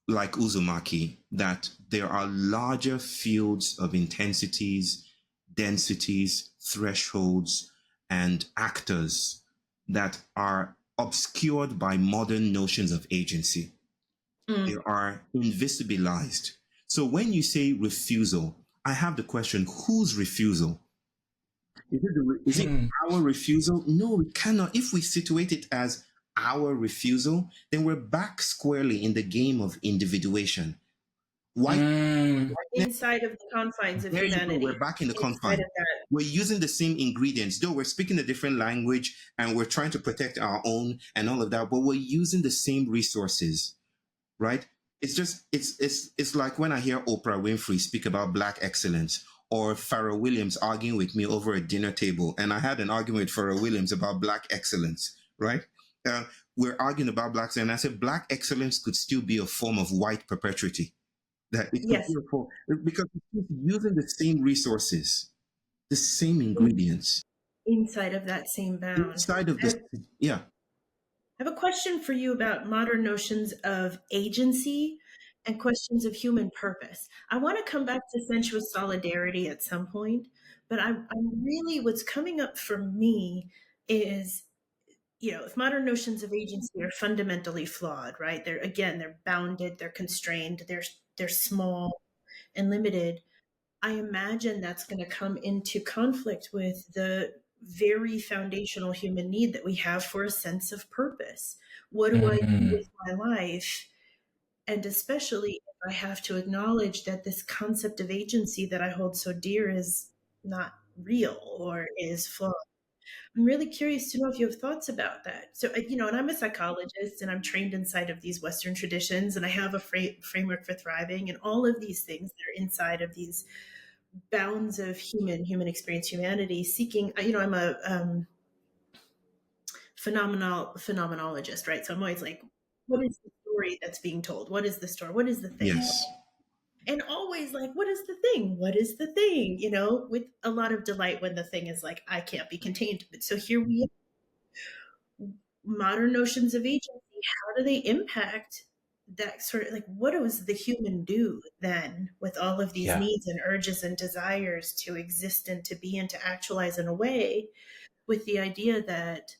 like Uzumaki, that there are larger fields of intensities, densities, thresholds, and actors that are obscured by modern notions of agency. They are invisibilized. So when you say refusal, I have the question, whose refusal? Is it our refusal? No, it cannot. If we situate it as our refusal, then we're back squarely in the game of individuation. Inside of the confines of There you go. humanity. We're back in the Inside confines. of that. We're using the same ingredients, though we're speaking a different language and we're trying to protect our own and all of that, but we're using the same resources, right? It's just it's like when I hear Oprah Winfrey speak about Black excellence, or Pharrell Williams arguing with me over a dinner table, and I had an argument with Pharrell Williams about Black excellence, right? We're arguing about Black excellence, and I said Black excellence could still be a form of white perpetuity. That it could Yes. be a form, because it's using the same resources, the same ingredients Inside of that same bound. inside of this. Yeah. I have a question for you about modern notions of agency and questions of human purpose. I want to come back to sensuous solidarity at some point, but I'm really, what's coming up for me is, if modern notions of agency are fundamentally flawed, right? They're bounded, they're constrained, they're small and limited. I imagine that's going to come into conflict with the very foundational human need that we have for a sense of purpose. What do I do with my life? And especially if I have to acknowledge that this concept of agency that I hold so dear is not real or is flawed. I'm really curious to know if you have thoughts about that. So, and I'm a psychologist and I'm trained inside of these Western traditions, and I have a framework for thriving, and all of these things that are inside of these bounds of human experience, humanity, seeking, I'm a phenomenologist, right? So I'm always like, what is the story that's being told? What is the story? What is the thing? Yes. And always like, what is the thing? What is the thing? With a lot of delight when the thing is like, I can't be contained. But so here we are. Modern notions of agency, how do they impact that sort of, like, what does the human do then with all of these needs and urges and desires to exist and to be and to actualize in a way, with the idea that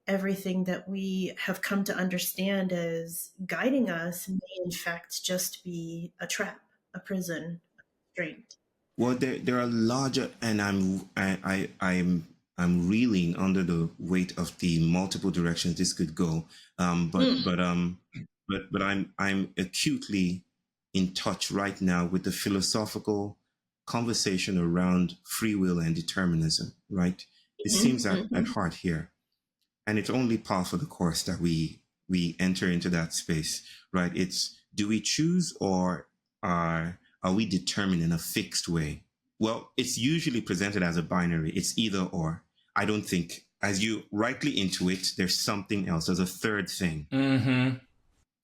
everything that we have come to understand as guiding us may in fact just be a trap, a prison, a constraint? Well, there are larger, and I'm reeling under the weight of the multiple directions this could go. But I'm acutely in touch right now with the philosophical conversation around free will and determinism. Right, it seems at heart here, and it's only par for the course that we enter into that space. Right, it's, do we choose, or are we determined in a fixed way? Well, it's usually presented as a binary. It's either or. I don't think, as you rightly intuit, there's something else. There's a third thing.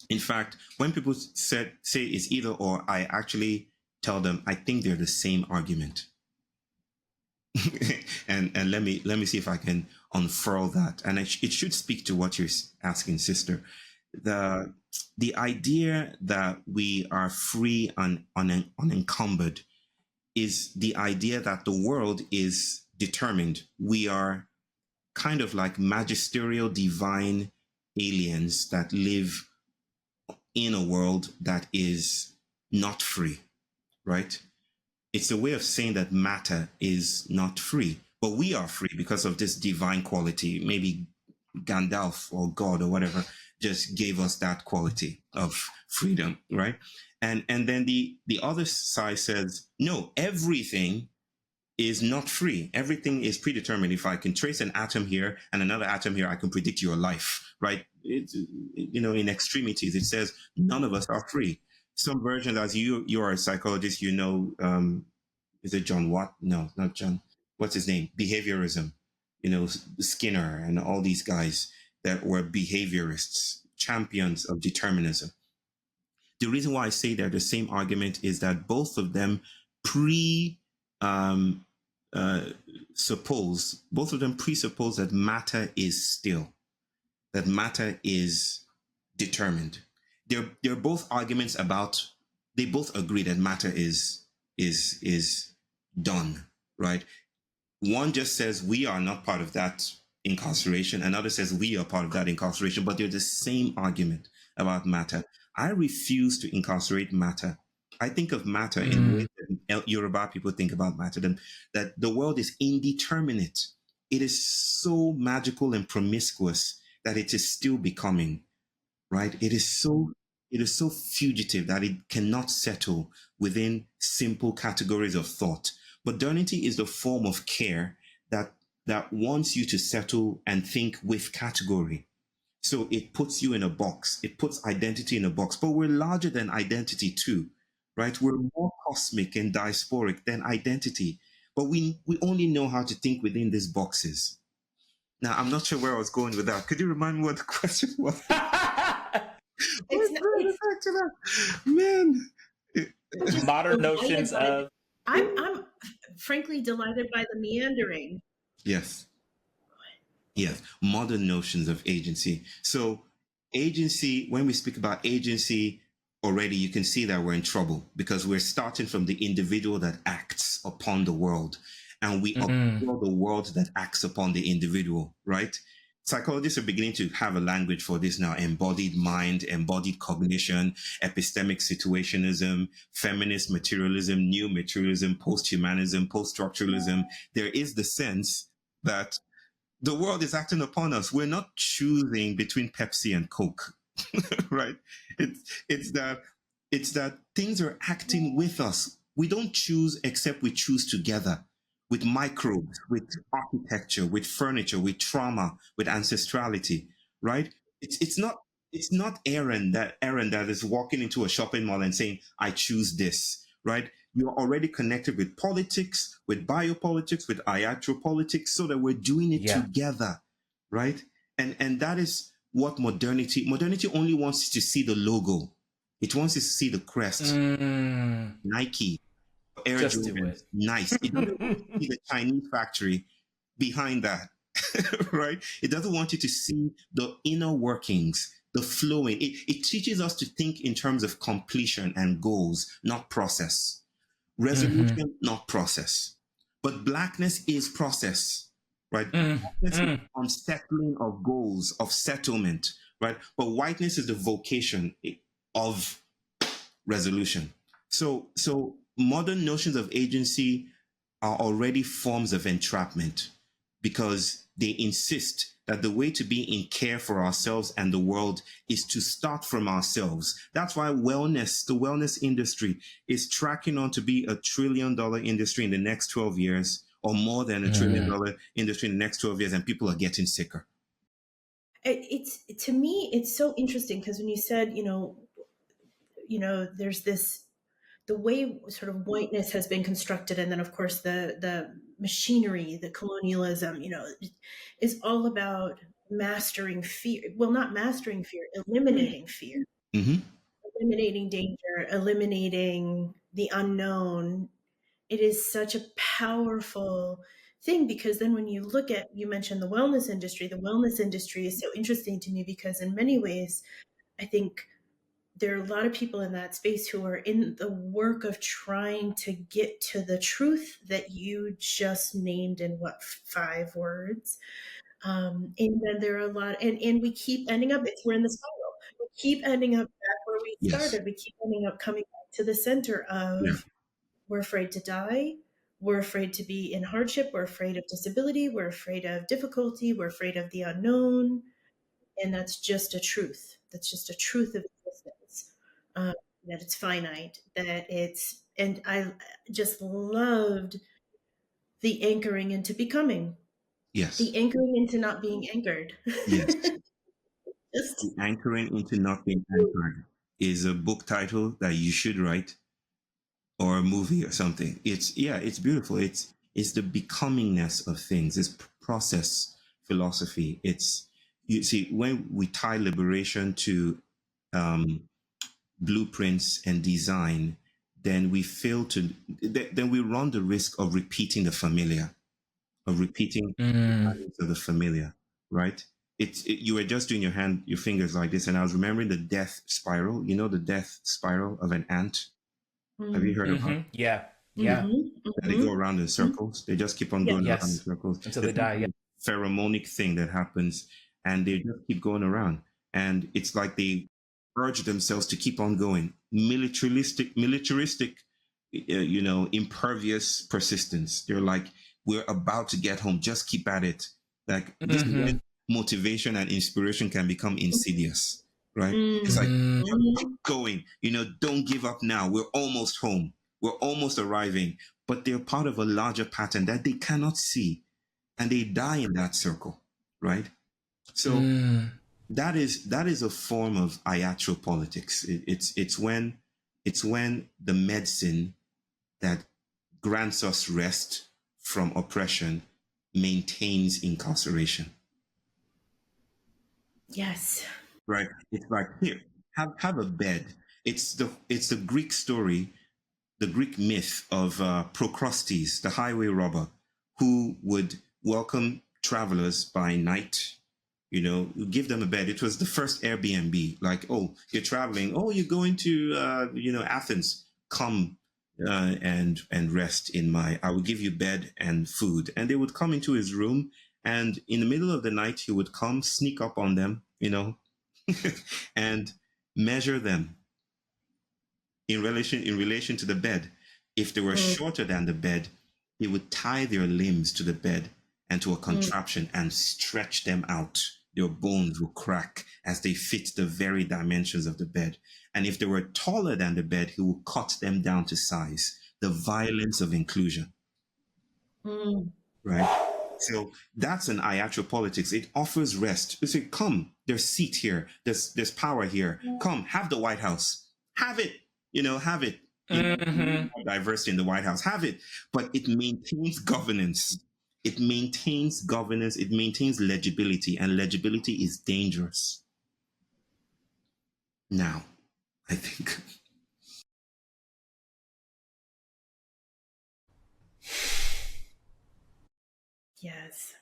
In fact, when people say it's either or, I actually tell them I think they're the same argument. and let me see if I can unfurl that. And it should speak to what you're asking, sister. The idea that we are free and unencumbered is the idea that the world is determined. We are kind of like magisterial divine aliens that live in a world that is not free, right? It's a way of saying that matter is not free, but we are free because of this divine quality. Maybe Gandalf or God or whatever just gave us that quality of freedom, right? And then the other side says, no, everything is not free. Everything is predetermined. If I can trace an atom here and another atom here, I can predict your life, right? In extremities, it says none of us are free. Some versions, as you are a psychologist, is it John Watt? No, not John. What's his name? Behaviorism. Skinner and all these guys that were behaviorists, champions of determinism. The reason why I say they're the same argument is that both of them um, presuppose that matter is still, that matter is determined. They're both arguments about, they both agree that matter is done, right? One just says we are not part of that incarceration, another says we are part of that incarceration, but they're the same argument about matter. I refuse to incarcerate matter. I think of matter in the way that Yoruba people think about matter, that the world is indeterminate. It is so magical and promiscuous that it is still becoming, right? It is so fugitive that it cannot settle within simple categories of thought. Modernity is the form of care that wants you to settle and think with category. So it puts you in a box. It puts identity in a box. But we're larger than identity too, right? We're more cosmic and diasporic than identity. But we only know how to think within these boxes. Now, I'm not sure where I was going with that. Could you remind me what the question was? Man. Modern notions of. I'm frankly delighted by the meandering. Yes. Modern notions of agency. So agency, when we speak about agency, already you can see that we're in trouble because we're starting from the individual that acts upon the world, and we observe the world that acts upon the individual, right? Psychologists are beginning to have a language for this now: embodied mind, embodied cognition, epistemic situationism, feminist materialism, new materialism, post-humanism, post-structuralism. There is the sense that the world is acting upon us. We're not choosing between Pepsi and Coke, right? It's that things are acting with us. We don't choose except we choose together, with microbes, with architecture, with furniture, with trauma, with ancestrality, right? It's not Aaron that is walking into a shopping mall and saying, I choose this, right? You're already connected with politics, with biopolitics, with iatropolitics, so that we're doing it together, right? And that is what modernity only wants to see the logo. It wants to see the crest, Nike, Air Just do Jordan, it. nice. It doesn't want to see the Chinese factory behind that, right? It doesn't want you to see the inner workings, the flowing. It teaches us to think in terms of completion and goals, not process. Resolution, not process. But blackness is process, right? Blackness is unsettling of goals, of settlement, right? But whiteness is the vocation of resolution. So modern notions of agency are already forms of entrapment because they insist that the way to be in care for ourselves and the world is to start from ourselves. That's why the wellness industry is tracking on to be $1 trillion industry in the next 12 years, or more than $1 trillion industry in the next 12 years, and people are getting sicker. It's, to me, it's so interesting because when you said, there's this, the way sort of whiteness has been constructed, and then of course the machinery, the colonialism, is all about mastering fear. Well, not mastering fear, eliminating fear, eliminating danger, eliminating the unknown. It is such a powerful thing because then when you look at, you mentioned the wellness industry is so interesting to me because in many ways, I think there are a lot of people in that space who are in the work of trying to get to the truth that you just named in 5 words. And then there are a lot, and we keep ending up, we're in the spiral. We keep ending up back where we started. We keep ending up coming back to the center of we're afraid to die. We're afraid to be in hardship. We're afraid of disability. We're afraid of difficulty. We're afraid of the unknown. And that's just a truth. That's just a truth of existence. That it's finite, and I just loved the anchoring into becoming. Yes. The anchoring into not being anchored. Yes. The anchoring into not being anchored is a book title that you should write, or a movie or something. It's beautiful. It's the becomingness of things. It's process philosophy. It's, you see, when we tie liberation to blueprints and design, then we fail to, then we run the risk of repeating the familiar, of repeating the patterns of the familiar, right? You were just doing your fingers like this, and I was remembering the death spiral. You know the death spiral of an ant. Have you heard about it? Yeah. Yeah. They go around in circles. They just keep on Yeah. going around in Yes. circles. Until There's they die. Yeah. some pheromonic thing that happens, and they just keep going around. And it's like they urge themselves to keep on going. Militaristic, impervious persistence. They're like, we're about to get home. Just keep at it. Like this is when motivation and inspiration can become insidious, right? It's like, just keep going. Don't give up now. We're almost home. We're almost arriving. But they're part of a larger pattern that they cannot see, and they die in that circle, right? So that is a form of iatropolitics. It's when the medicine that grants us rest from oppression maintains incarceration. Yes. Right? It's like, here, have a bed. It's the Greek story, the Greek myth of Procrustes, the highway robber, who would welcome travelers by night. Give them a bed. It was the first Airbnb. Like, oh, you're traveling. Oh, you're going to Athens. Come and rest in I will give you bed and food. And they would come into his room, and in the middle of the night, he would come, sneak up on them, and measure them in relation to the bed. If they were shorter than the bed, he would tie their limbs to the bed and to a contraption and stretch them out. Their bones will crack as they fit the very dimensions of the bed. And if they were taller than the bed, he would cut them down to size. The violence of inclusion. Right? So that's an iatropolitics. It offers rest. They say, come, there's seat here. There's power here. Come, have the White House. Have it. Have it. Diversity in the White House. Have it. But it maintains governance. It maintains legibility, and legibility is dangerous. Now, I think. Yes.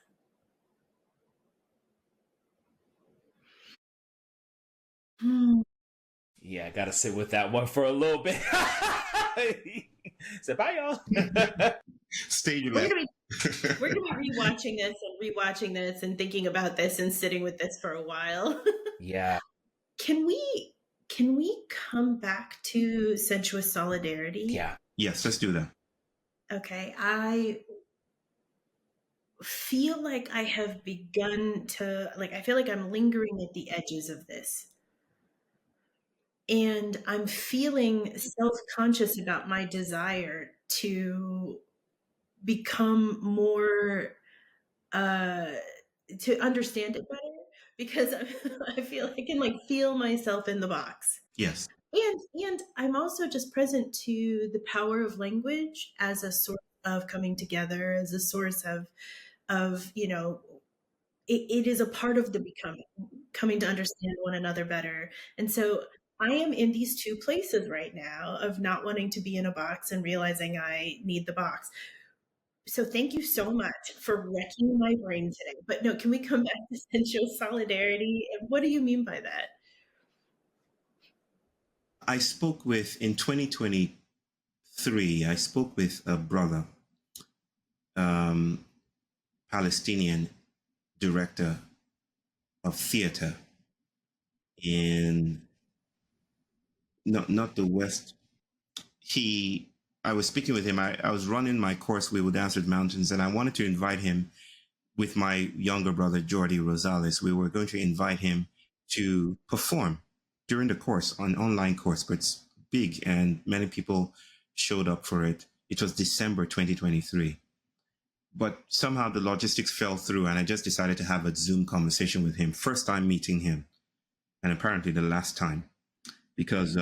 Yeah, I gotta sit with that one for a little bit. Say bye, y'all. Stage We're left. gonna be rewatching this and thinking about this and sitting with this for a while. Yeah. Can we come back to sensuous solidarity? Yeah. Yes, let's do that. Okay. I feel like I have begun to I feel like I'm lingering at the edges of this. And I'm feeling self-conscious about my desire to become more to understand it better, because I feel I can feel myself in the box. Yes. And I'm also just present to the power of language as a source of coming together, as a source of it is a part of the becoming, coming to understand one another better. And so I am in these two places right now of not wanting to be in a box and realizing I need the box. So thank you so much for wrecking my brain today. But no, can we come back to sensual solidarity? What do you mean by that? I spoke in 2023, I spoke with a brother, Palestinian director of theater in not the West. I was speaking with him. I was running my course, We Will Dance with Mountains, and I wanted to invite him with my younger brother, Jordi Rosales. We were going to invite him to perform during the course, an online course, but it's big and many people showed up for it. It was December 2023. But somehow the logistics fell through, and I just decided to have a Zoom conversation with him. First time meeting him, and apparently the last time, because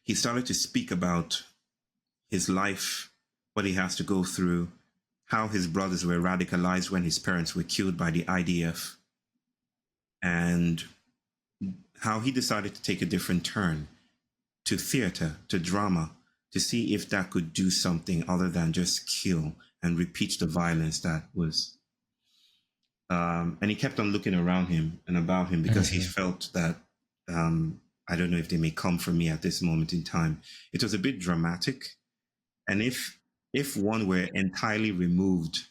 he started to speak about his life, what he has to go through, how his brothers were radicalized when his parents were killed by the IDF, and how he decided to take a different turn to theater, to drama, to see if that could do something other than just kill and repeat the violence that was. And he kept on looking around him and about him because he felt that, I don't know if they may come for me at this moment in time. It was a bit dramatic. And if one were entirely removed,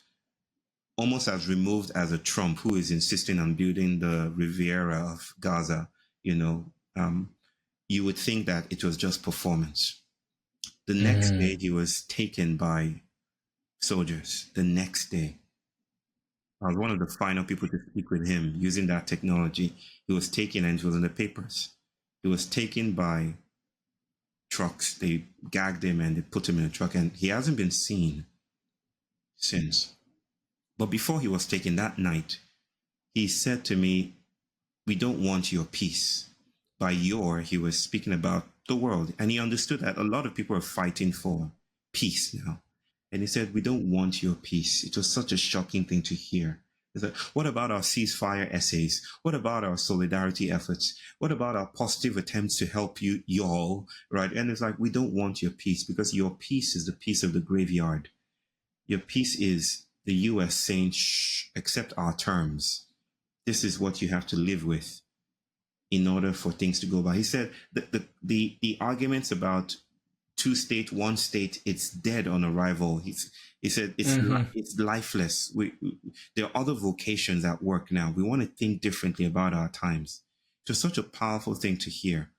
almost as removed as a Trump who is insisting on building the Riviera of Gaza, you would think that it was just performance. The next day, he was taken by soldiers. The next day, I was one of the final people to speak with him using that technology. He was taken, and it was in the papers. He was taken by trucks. They gagged him and they put him in a truck, and he hasn't been seen since. But before he was taken that night, he said to me, "We don't want your peace." By your, he was speaking about the world. And he understood that a lot of people are fighting for peace now. And he said, "We don't want your peace." It was such a shocking thing to hear. He said, "What about our ceasefire essays? What about our solidarity efforts? What about our positive attempts to help you all?" Right? And it's like, we don't want your peace because your peace is the peace of the graveyard. Your peace is the US saying, "Shh, accept our terms. This is what you have to live with in order for things to go by." He said that the arguments about two state, one state, it's dead on arrival. He said it's lifeless. There are other vocations at work now. We want to think differently about our times. It was such a powerful thing to hear.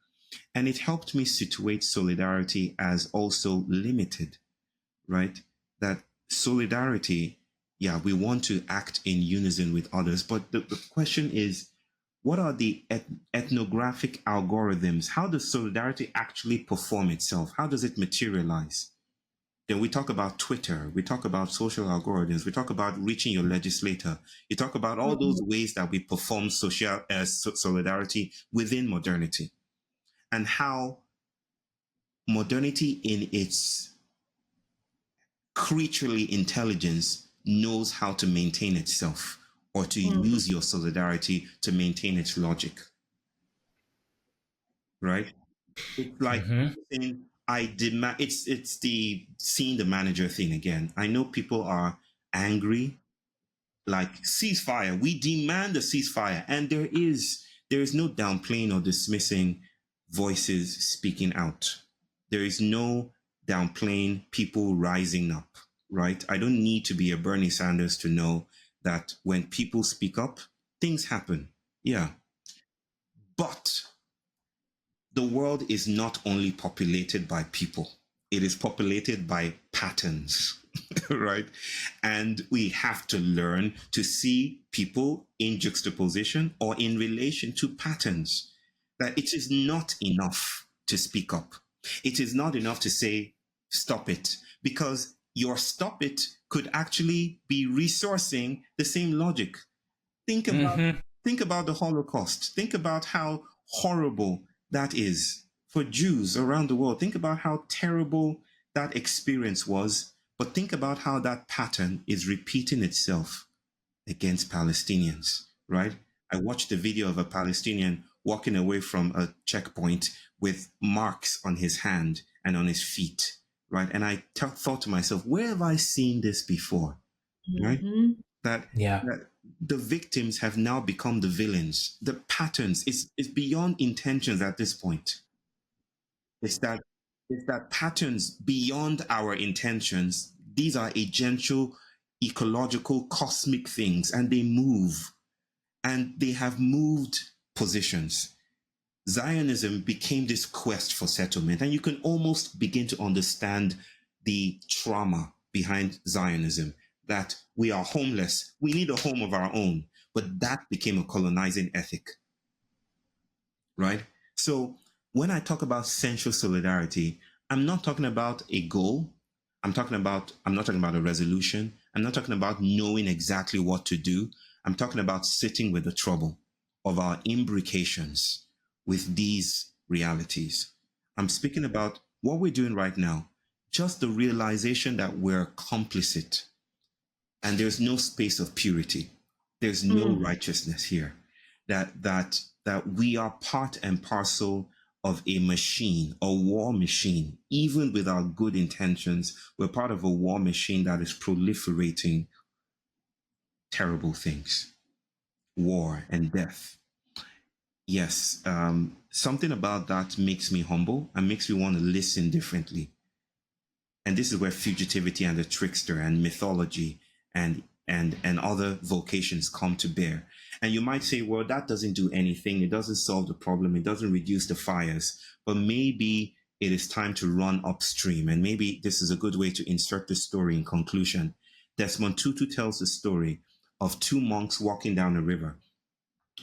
And it helped me situate solidarity as also limited, right? That solidarity, yeah, we want to act in unison with others. But the question is, what are the ethnographic algorithms? How does solidarity actually perform itself? How does it materialize? Then we talk about Twitter, we talk about social algorithms, we talk about reaching your legislator. You talk about all those ways that we perform social solidarity within modernity, and how modernity in its creaturely intelligence knows how to maintain itself or to use your solidarity to maintain its logic. Right? It's like saying, I demand. It's the seeing the manager thing again. I know people are angry, like ceasefire. We demand a ceasefire, and there is no downplaying or dismissing voices speaking out. There is no downplaying people rising up. Right? I don't need to be a Bernie Sanders to know that when people speak up, things happen. Yeah, but the world is not only populated by people, it is populated by patterns, right? And we have to learn to see people in juxtaposition or in relation to patterns. That it is not enough to speak up. It is not enough to say, "Stop it," because your "stop it" could actually be resourcing the same logic. Think about the Holocaust. Think about how horrible that is for Jews around the world. Think about how terrible that experience was. But think about how that pattern is repeating itself against Palestinians, right? I watched a video of a Palestinian walking away from a checkpoint with marks on his hand and on his feet, right? And I thought to myself, where have I seen this before, right? That the victims have now become the villains. The patterns is beyond intentions at this point. It's that patterns beyond our intentions. These are agential, ecological, cosmic things, and they move, and they have moved positions. Zionism became this quest for settlement, and you can almost begin to understand the trauma behind Zionism, that we are homeless. We need a home of our own. But that became a colonizing ethic, right? So when I talk about sensual solidarity, I'm not talking about a goal. I'm not talking about a resolution. I'm not talking about knowing exactly what to do. I'm talking about sitting with the trouble of our imbrications with these realities. I'm speaking about what we're doing right now, just the realization that we're complicit. And there's no space of purity. There's no righteousness here. That that we are part and parcel of a machine, a war machine. Even with our good intentions, we're part of a war machine that is proliferating terrible things, war and death. Yes, something about that makes me humble and makes me want to listen differently. And this is where fugitivity and the trickster and mythology and other vocations come to bear. And you might say, well, that doesn't do anything. It doesn't solve the problem. It doesn't reduce the fires. But maybe it is time to run upstream. And maybe this is a good way to insert the story in conclusion. Desmond Tutu tells the story of two monks walking down a river,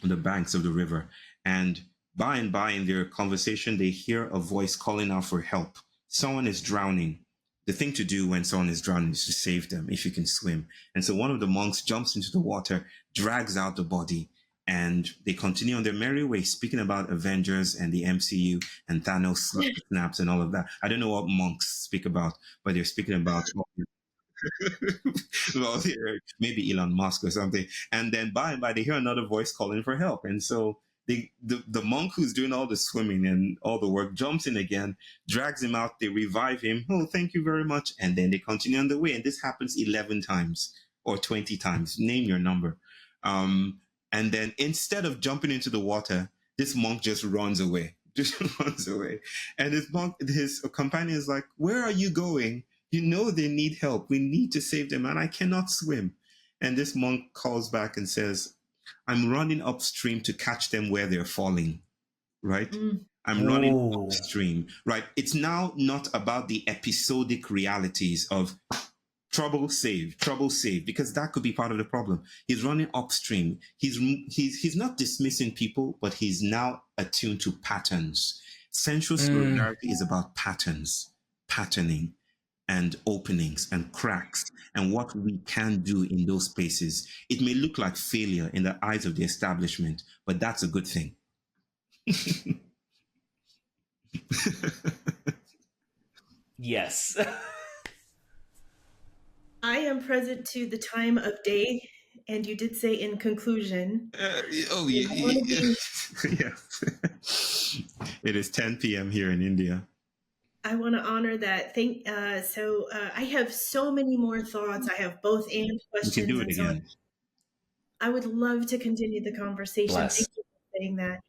on the banks of the river. And by in their conversation, they hear a voice calling out for help. Someone is drowning. The thing to do when someone is drowning is to save them if you can swim. And so one of the monks jumps into the water, drags out the body, and they continue on their merry way, speaking about Avengers and the MCU and Thanos snaps and all of that. I don't know what monks speak about, but they're speaking about well, maybe Elon Musk or something. And then by and by, they hear another voice calling for help. And so the monk who's doing all the swimming and all the work jumps in again, drags him out. They revive him. Oh, thank you very much. And then they continue on the way. And this happens 11 times or 20 times. Name your number. And then instead of jumping into the water, this monk just runs away. Just runs away. And his companion is like, where are you going? You know they need help. We need to save them, and I cannot swim. And this monk calls back and says, I'm running upstream to catch them where they're falling, right? I'm running upstream, right? It's now not about the episodic realities of trouble save, because that could be part of the problem. He's running upstream. He's not dismissing people, but he's now attuned to patterns. Sensuous solidarity is about patterns, patterning, and openings and cracks and what we can do in those spaces. It may look like failure in the eyes of the establishment, but that's a good thing. Yes. I am present to the time of day, and you did say in conclusion. Yes. It is 10 p.m. here in India. I want to honor that. I have so many more thoughts. I have both and questions. We can do it again. I would love to continue the conversation. Bless. Thank you for saying that.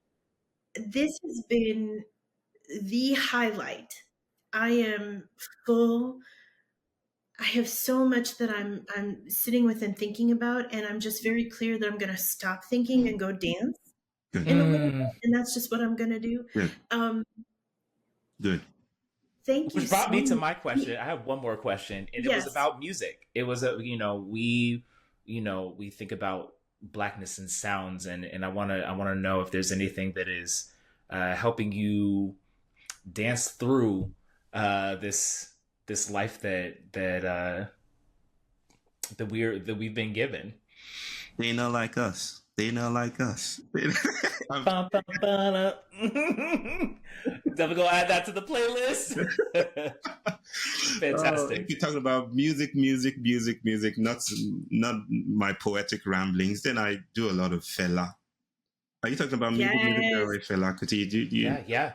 This has been the highlight. I am full. I have so much that I'm sitting with and thinking about, and I'm just very clear that I'm going to stop thinking and go dance in a little bit, and that's just what I'm going to do. Good. Good. Thank you. Which brought me to my question. I have one more question, and it was about music. It was we think about Blackness and sounds, and I want to know if there's anything that is helping you dance through this life that we've been given. They not like us. They not like us. Definitely go add that to the playlist. Fantastic. If you're talking about music, not my poetic ramblings, then I do a lot of Fela. Are you talking about music, Fela Kuti? Yeah.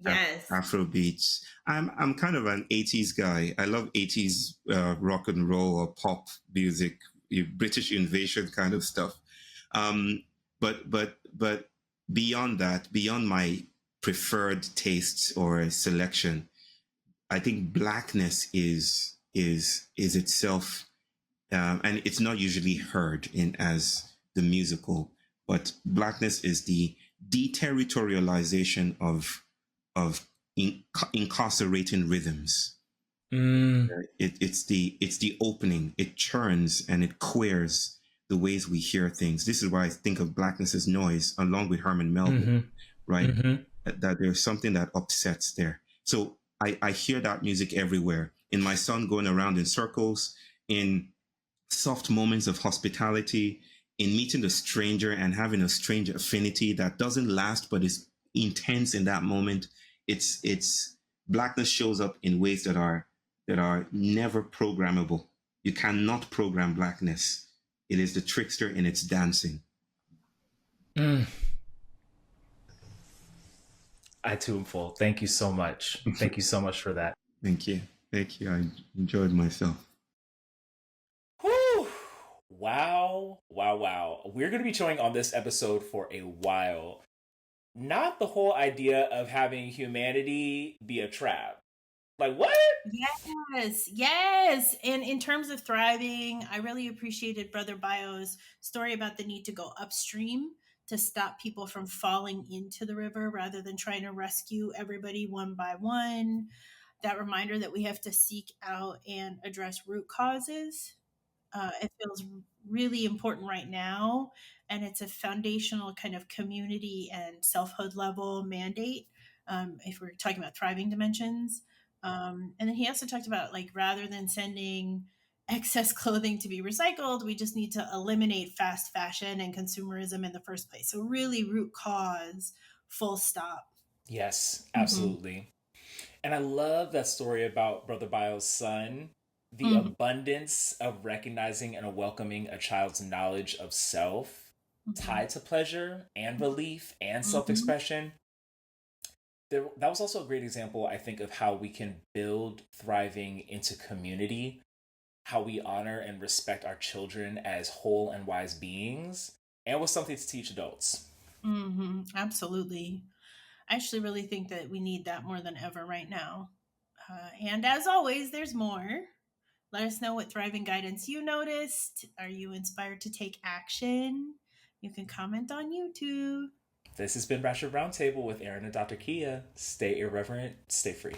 Yes. Afro beats. I'm kind of an 80s guy. I love 80s rock and roll or pop music, British invasion kind of stuff. But beyond that, beyond my preferred tastes or selection, I think Blackness is itself, and it's not usually heard in as the musical, but Blackness is the deterritorialization of incarcerating rhythms. It's the opening. It churns and it queers the ways we hear things. This is why I think of Blackness as noise, along with Herman Melville, right? That there's something that upsets there. So I hear that music everywhere. In my son going around in circles, in soft moments of hospitality, in meeting a stranger and having a strange affinity that doesn't last but is intense in that moment. It's Blackness shows up in ways that are never programmable. You cannot program Blackness. It is the trickster in its dancing. I too am full. Thank you so much. Thank you so much for that. Thank you. Thank you. I enjoyed myself. Whew. Wow. Wow. Wow. We're going to be chewing on this episode for a while. Not the whole idea of having humanity be a trap. Like, what? Yes. And in terms of thriving, I really appreciated Brother Bayo's story about the need to go upstream to stop people from falling into the river rather than trying to rescue everybody one by one. That reminder that we have to seek out and address root causes. It feels really important right now. And it's a foundational kind of community and selfhood level mandate, if we're talking about thriving dimensions. And then he also talked about, like, rather than sending excess clothing to be recycled, we just need to eliminate fast fashion and consumerism in the first place. So, really, root cause, full stop. Yes, Mm-hmm. absolutely. And I love that story about Brother Bayo's son. The Mm-hmm. abundance of recognizing and welcoming a child's knowledge of self tied to pleasure and relief and self Mm-hmm. expression. That was also a great example, I think, of how we can build thriving into community, how we honor and respect our children as whole and wise beings, and was something to teach adults. Mm-hmm. Absolutely. I actually really think that we need that more than ever right now. And as always, there's more. Let us know what thriving guidance you noticed. Are you inspired to take action? You can comment on YouTube. This has been Ratchet Roundtable with Aaron and Dr. Kia. Stay irreverent, stay free.